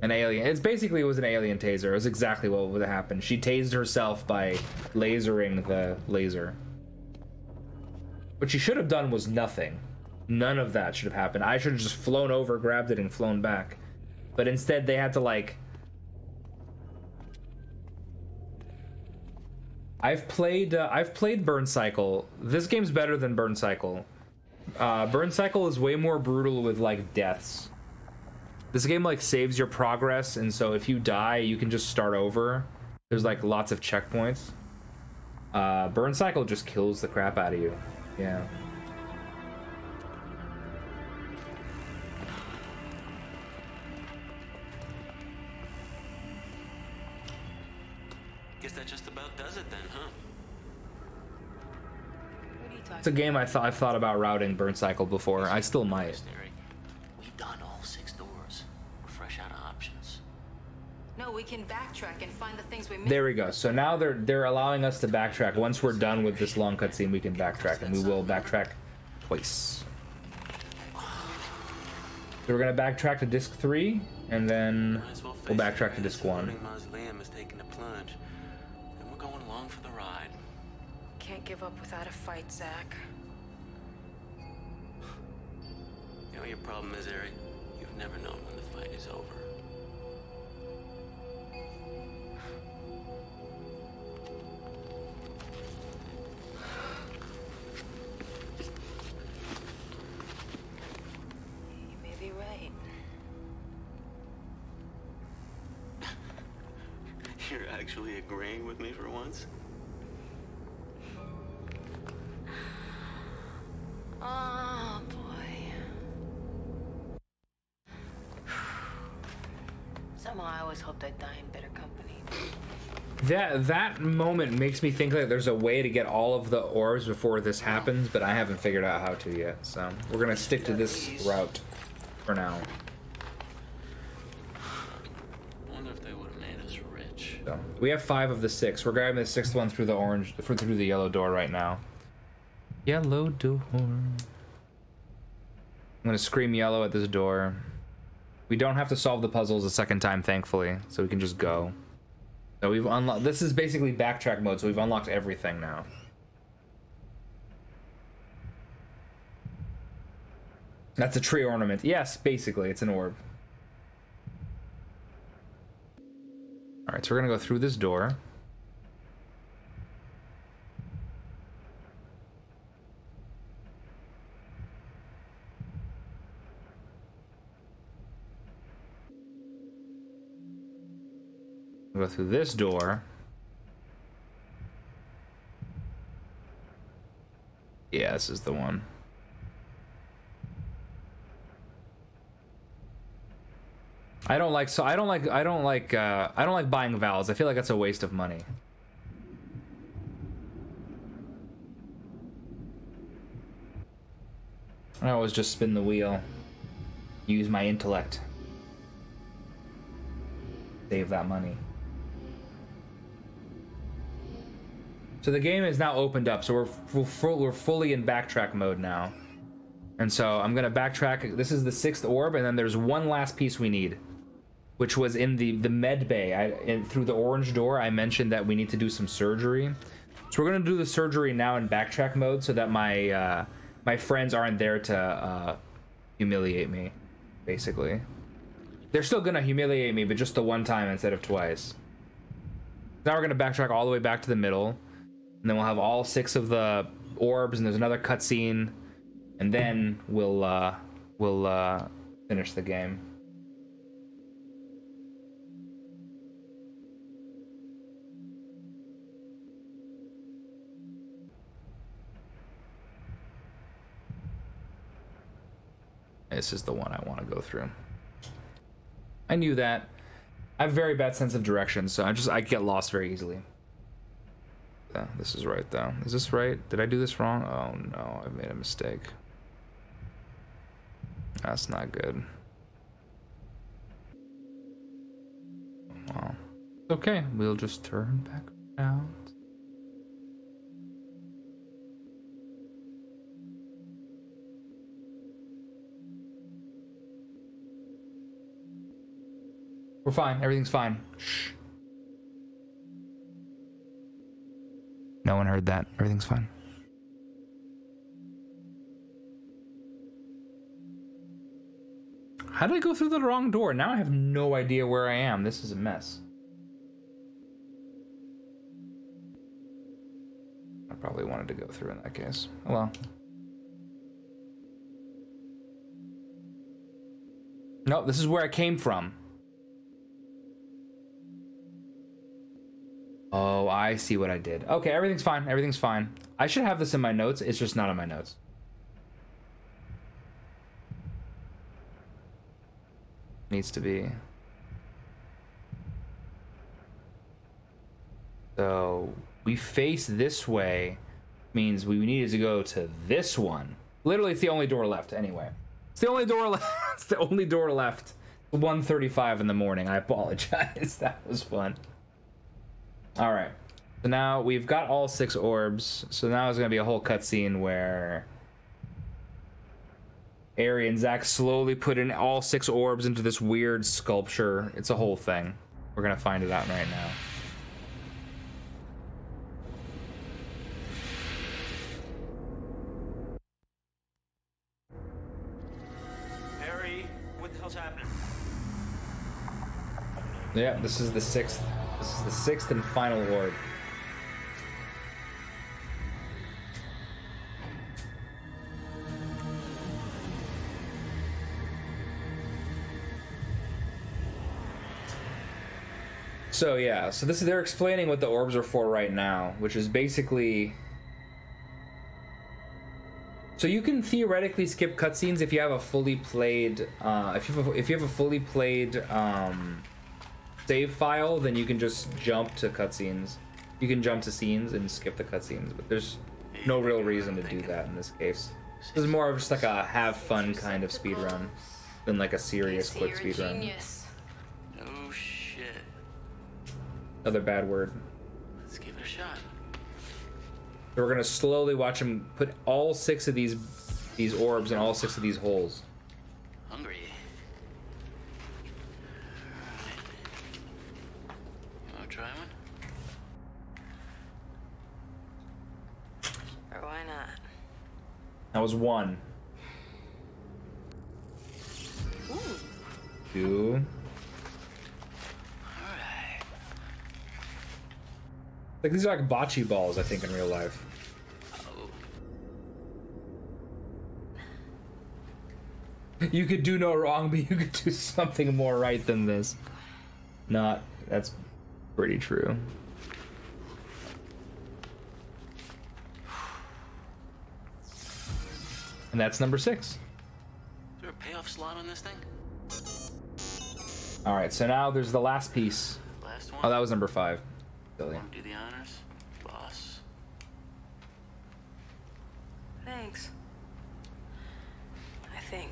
An alien. It was an alien taser. It was exactly what would have happened. She tased herself by lasering the laser. What she should have done was nothing. None of that should have happened. I should have just flown over, grabbed it, and flown back. But instead, they had to like. I've played Burn Cycle. This game's better than Burn Cycle. Burn Cycle is way more brutal with like deaths. This game like saves your progress, and so if you die, you can just start over. There's like lots of checkpoints. Burn Cycle just kills the crap out of you. Yeah. Guess that just about does it then, huh? What are you talking It's a game I've thought about routing Burn Cycle before. I still might. We've done all 6 doors. We're fresh out of options. No, we can backtrack and find the things we missed. There we go. So now they're allowing us to backtrack. Once we're done with this long cutscene, we can backtrack, and we will backtrack twice. So we're gonna backtrack to disc 3, and then we'll backtrack to disc 1. Mausoleum is taking a plunge, and we're going along for the ride. Can't give up without a fight, Zach. You know what your problem is, Eric? You've never known when the fight is over. You may be right. You're actually agreeing with me for once? Oh, boy. Somehow I always hoped I'd die in better company. That moment makes me think like there's a way to get all of the orbs before this happens, but I haven't figured out how to yet. So we're gonna stick to this route for now. Wonder if they would have made us rich. So we have 5 of the 6. We're grabbing the 6th one through the through the yellow door right now. Yellow door. I'm gonna scream yellow at this door. We don't have to solve the puzzles a second time, thankfully, so we can just go. So we've unlocked. This is basically backtrack mode, so we've unlocked everything now. That's a tree ornament. Yes, basically, it's an orb. All right, so we're gonna go through this door. We'll go through this door. Yeah, this is the one. I don't like buying valves. I feel like that's a waste of money. I always just spin the wheel. Use my intellect. Save that money. So the game is now opened up, so we're fully in backtrack mode now. And so I'm gonna backtrack. This is the 6th orb, and then there's one last piece we need, which was in the med bay. Through the orange door, I mentioned that we need to do some surgery. So we're gonna do the surgery now in backtrack mode, so that my my friends aren't there to humiliate me, basically. They're still gonna humiliate me, but just the one time instead of twice. Now we're gonna backtrack all the way back to the middle. And then we'll have all 6 of the orbs, and there's another cutscene, and then we'll finish the game. This is the one I want to go through. I knew that. I have a very bad sense of direction, so I get lost very easily. This is right though. Is this right? Did I do this wrong? Oh no, I've made a mistake. That's not good. Well, okay, we'll just turn back around. We're fine, everything's fine. Shh. No one heard that. Everything's fine. How did I go through the wrong door? Now I have no idea where I am. This is a mess. I probably wanted to go through in that case. Oh well. No, this is where I came from. Oh, I see what I did. Okay, everything's fine. Everything's fine. I should have this in my notes. It's just not in my notes. Needs to be. So we face this way means we needed to go to this one. Literally, it's the only door left anyway. It's the only door left. It's the only door left. 1:35 in the morning. I apologize. That was fun. All right, so now we've got all 6 orbs. So now there's gonna be a whole cutscene where Ari and Zach slowly put in all 6 orbs into this weird sculpture. It's a whole thing. We're gonna find it out right now. Ari, what the hell's happening? Yeah, this is the 6th. This is the 6th and final orb. So yeah, so this is, they're explaining what the orbs are for right now, which is basically, so you can theoretically skip cutscenes if you have a fully played if you have a fully played save file, then you can just jump to cutscenes. You can jump to scenes and skip the cutscenes, but there's no real reason to do that in this case. This is more of just like a have fun kind of speedrun than like a serious quick speedrun. Oh shit. Another bad word. Let's give it a shot. So we're gonna slowly watch him put all 6 of these orbs in all 6 of these holes. Hungry. Alright. You wanna try one? Or why not? That was 1. 2. Alright. Like these are like bocce balls, I think, in real life. Oh. You could do no wrong, but you could do something more right than this. That's pretty true. And that's number 6. Is there a payoff slot on this thing? All right, so now there's the last piece. Last one? Oh, that was number 5. Silly. Want to do the honors, boss? Thanks. I think.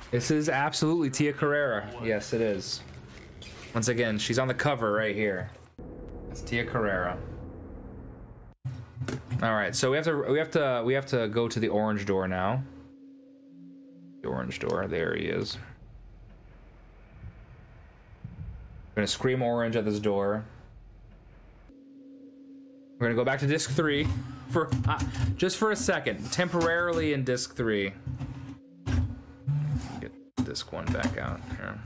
This is absolutely Tia Carrera. Yes, it is. Once again, she's on the cover right here. That's Tia Carrera. All right, so we have to go to the orange door now. The orange door. There he is. We're gonna scream orange at this door. We're gonna go back to disc 3 for just for a second, temporarily in disc 3. Get disc 1 back out here.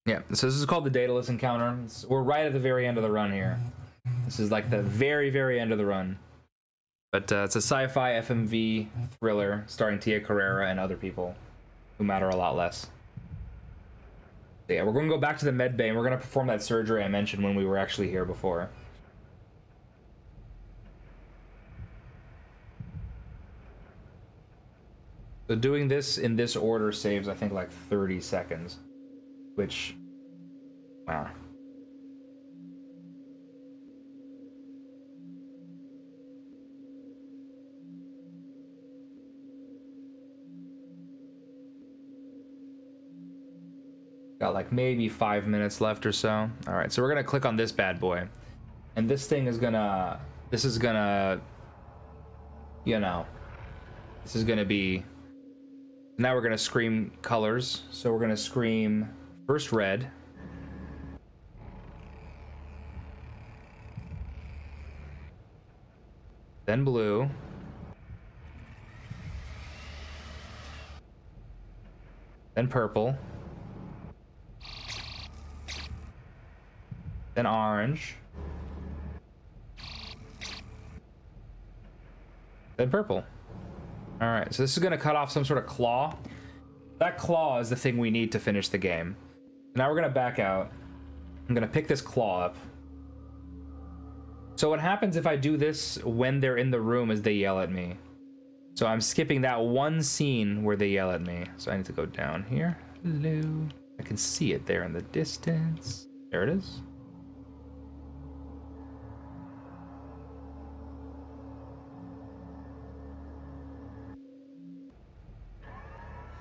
Yeah, so this is called the Daedalus Encounter. We're right at the very end of the run here. This is like the very, very end of the run. But it's a sci-fi FMV thriller starring Tia Carrera and other people who matter a lot less. So yeah, we're going to go back to the med bay and we're going to perform that surgery I mentioned when we were actually here before. So doing this in this order saves, I think, like 30 seconds. Which, wow. Got like maybe 5 minutes left or so. All right, so we're gonna click on this bad boy. And this thing is gonna, you know, this is gonna be, now we're gonna scream colors. So we're gonna scream first red, then blue, then purple, then orange, then purple. All right, so this is gonna cut off some sort of claw. That claw is the thing we need to finish the game. Now we're gonna back out. I'm gonna pick this claw up. So what happens if I do this when they're in the room is they yell at me. So I'm skipping that one scene where they yell at me. So I need to go down here. Hello. I can see it there in the distance. There it is.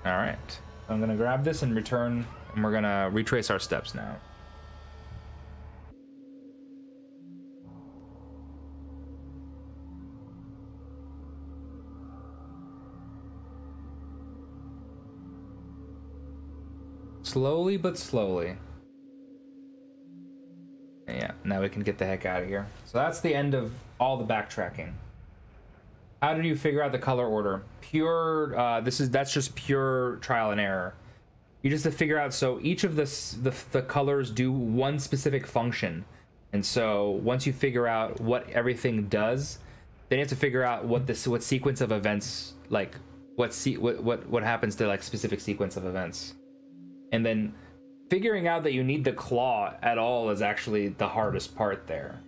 All right. I'm gonna grab this and return, and we're gonna retrace our steps now. Slowly but slowly. Yeah, now we can get the heck out of here. So that's the end of all the backtracking. How did you figure out the color order? Pure, that's just pure trial and error. You just have to figure out, so each of the colors do one specific function. And so once you figure out what everything does, then you have to figure out what sequence of events, like what happens to like specific sequence of events. And then figuring out that you need the claw at all is actually the hardest part there.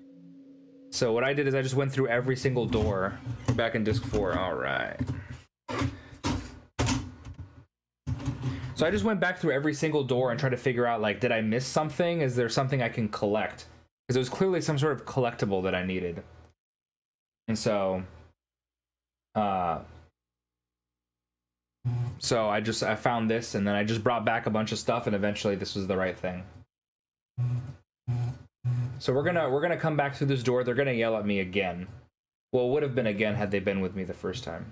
So what I did is I just went through every single door. We're back in disc 4. All right. So I just went back through every single door and tried to figure out, like, did I miss something? Is there something I can collect? Because it was clearly some sort of collectible that I needed. And so, I found this, and then I just brought back a bunch of stuff, and eventually this was the right thing. So we're gonna come back through this door. They're gonna yell at me again. Well, it would have been again had they been with me the first time.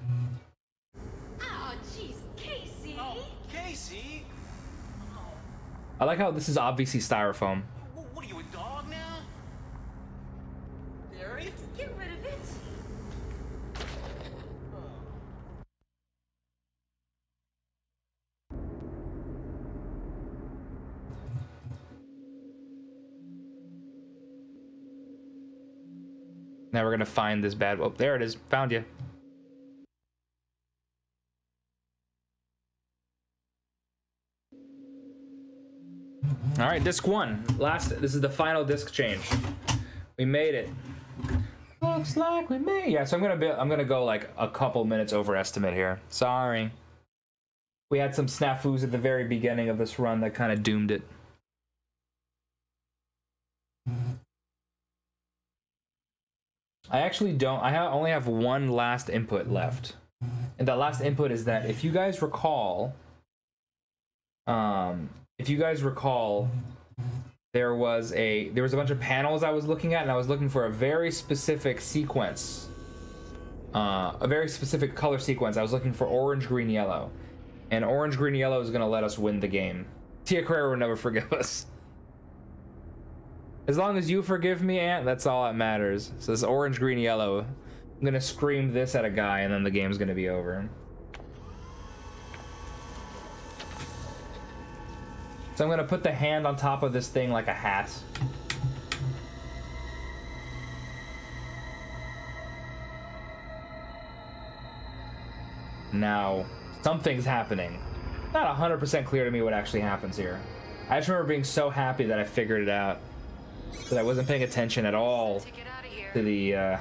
Oh, jeez, Casey. Oh, Casey. I like how this is obviously styrofoam. What are you, a dog now? Harry? Get rid of it. Now we're gonna find this bad. Oh, there it is. Found you. All right, disc 1. This is the final disc change. We made it. Looks like we made. Yeah, so I'm gonna go like a couple minutes over estimate here. Sorry. We had some snafus at the very beginning of this run that kind of doomed it. I actually don't. I only have one last input left, and that last input is that if you guys recall, there was a bunch of panels I was looking at, and I was looking for a very specific sequence, a very specific color sequence. I was looking for orange, green, yellow, and orange, green, yellow is gonna let us win the game. Tia Carrera will never forgive us. As long as you forgive me, Aunt, that's all that matters. So this orange, green, yellow. I'm gonna scream this at a guy, and then the game's gonna be over. So I'm gonna put the hand on top of this thing like a hat. Now, something's happening. Not 100% clear to me what actually happens here. I just remember being so happy that I figured it out. That I wasn't paying attention at all to the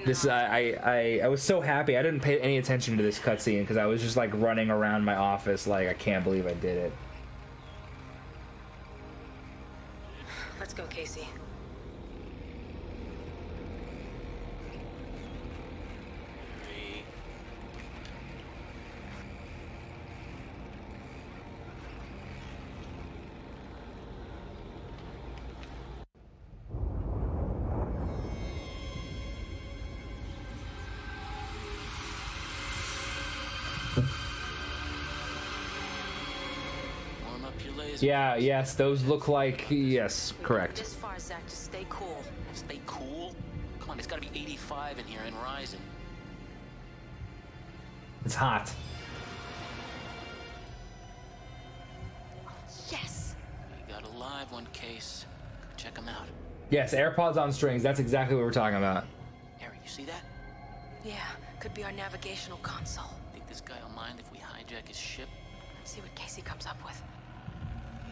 this I was so happy I didn't pay any attention to this cutscene because I was just like running around my office like I can't believe I did it. Let's go, Casey. Yeah, yes, those look like, yes, correct. This far, Zach, just stay cool. Stay cool? Come on, it's gotta be 85 in here and rising. It's hot. Yes! We got a live one, Case. Go check him out. Yes, AirPods on strings, that's exactly what we're talking about. Harry, you see that? Yeah, could be our navigational console. Think this guy will mind if we hijack his ship? Let's see what Casey comes up with.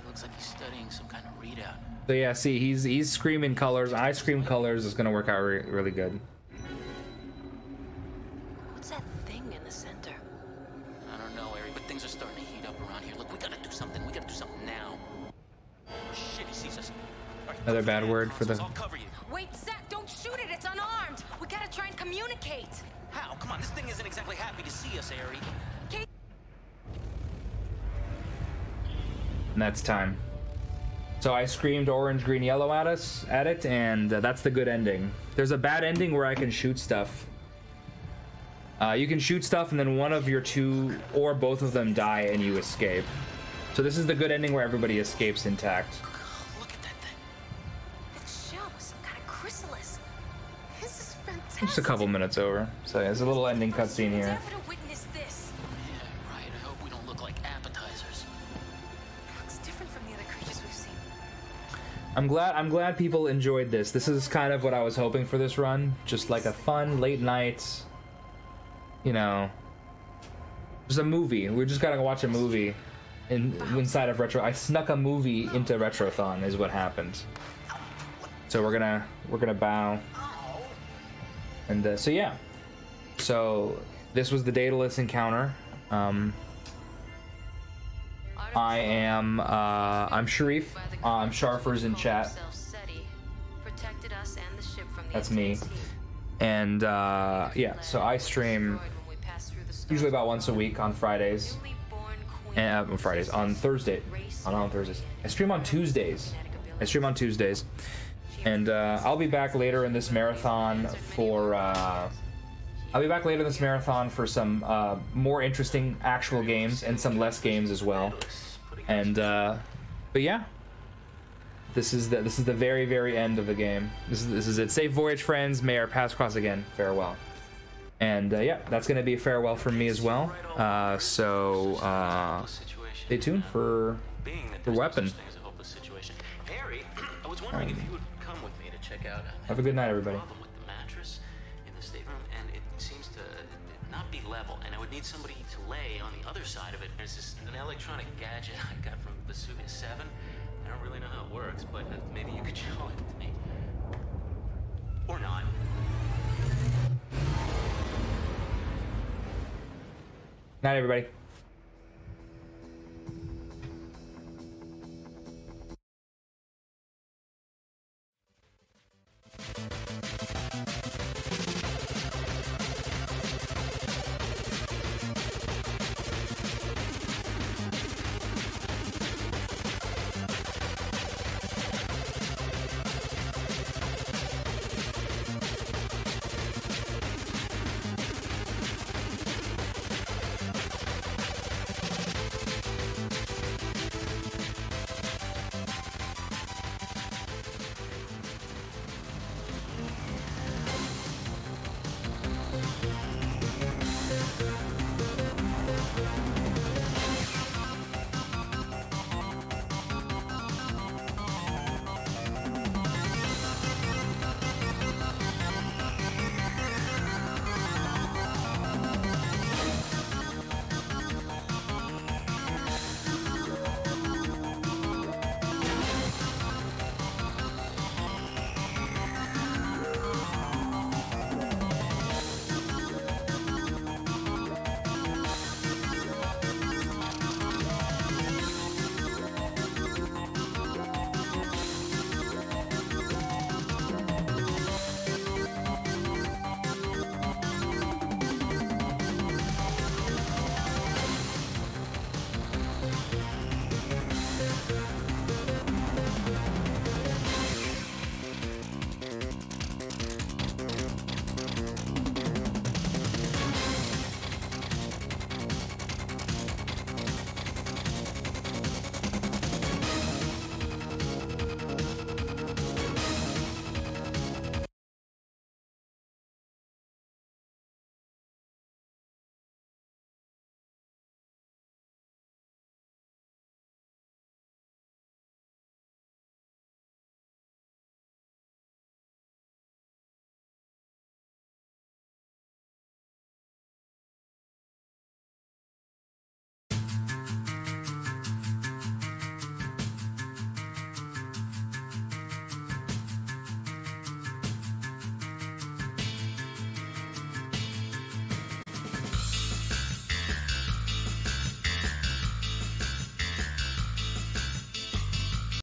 Looks like he's studying some kind of readout. So yeah, see, he's screaming colors. I scream colors. It's gonna work out really good. What's that thing in the center? I don't know, Harry, but things are starting to heat up around here. Look, we gotta do something. We gotta do something now. Oh, shit, he sees us. All right, another bad word for the... I'll cover you. Wait, Zach, don't shoot it. It's unarmed. We gotta try and communicate. How? Come on, this thing isn't exactly happy to see us, Harry. And that's time. So I screamed orange, green, yellow at it, and that's the good ending. There's a bad ending where I can shoot stuff. You can shoot stuff and then one of your two or both of them die and you escape. So this is the good ending where everybody escapes intact. Look at that thing. That shell was some kind of chrysalis. This is fantastic. Just a couple minutes over. So yeah, there's a little ending cutscene here. Never to witness this. Yeah, right. I hope we don't look like appetizers. Looks different from the other creatures we've seen. I'm glad people enjoyed this. This is kind of what I was hoping for this run. Just like a fun late night, you know, just a movie. We just gotta watch a movie inside of Retro. I snuck a movie into Retrothon is what happened. So we're gonna bow. And so yeah. So this was the Daedalus Encounter. I'm Sharif. Sharfer's in chat. That's me. And yeah, so I stream usually about once a week on Fridays. And on Thursdays. I stream on Tuesdays. And I'll be back later in this marathon for some more interesting actual games and some less games as well. And but yeah, this is the very end of the game. This is it. Safe voyage, friends. May our paths cross again. Farewell. And yeah, that's gonna be a farewell from me as well. So stay tuned for the weapon. Harry, I was wondering if you would come with me to check out. Have a good night, everybody. Problem with the mattress in the stateroom, and it seems to not be level, and I would need somebody to lay on the other side of it. There's this an electronic gadget I got from Vesuvius 7. I don't really know how it works, but maybe you could show it to me. Or not. Night, everybody.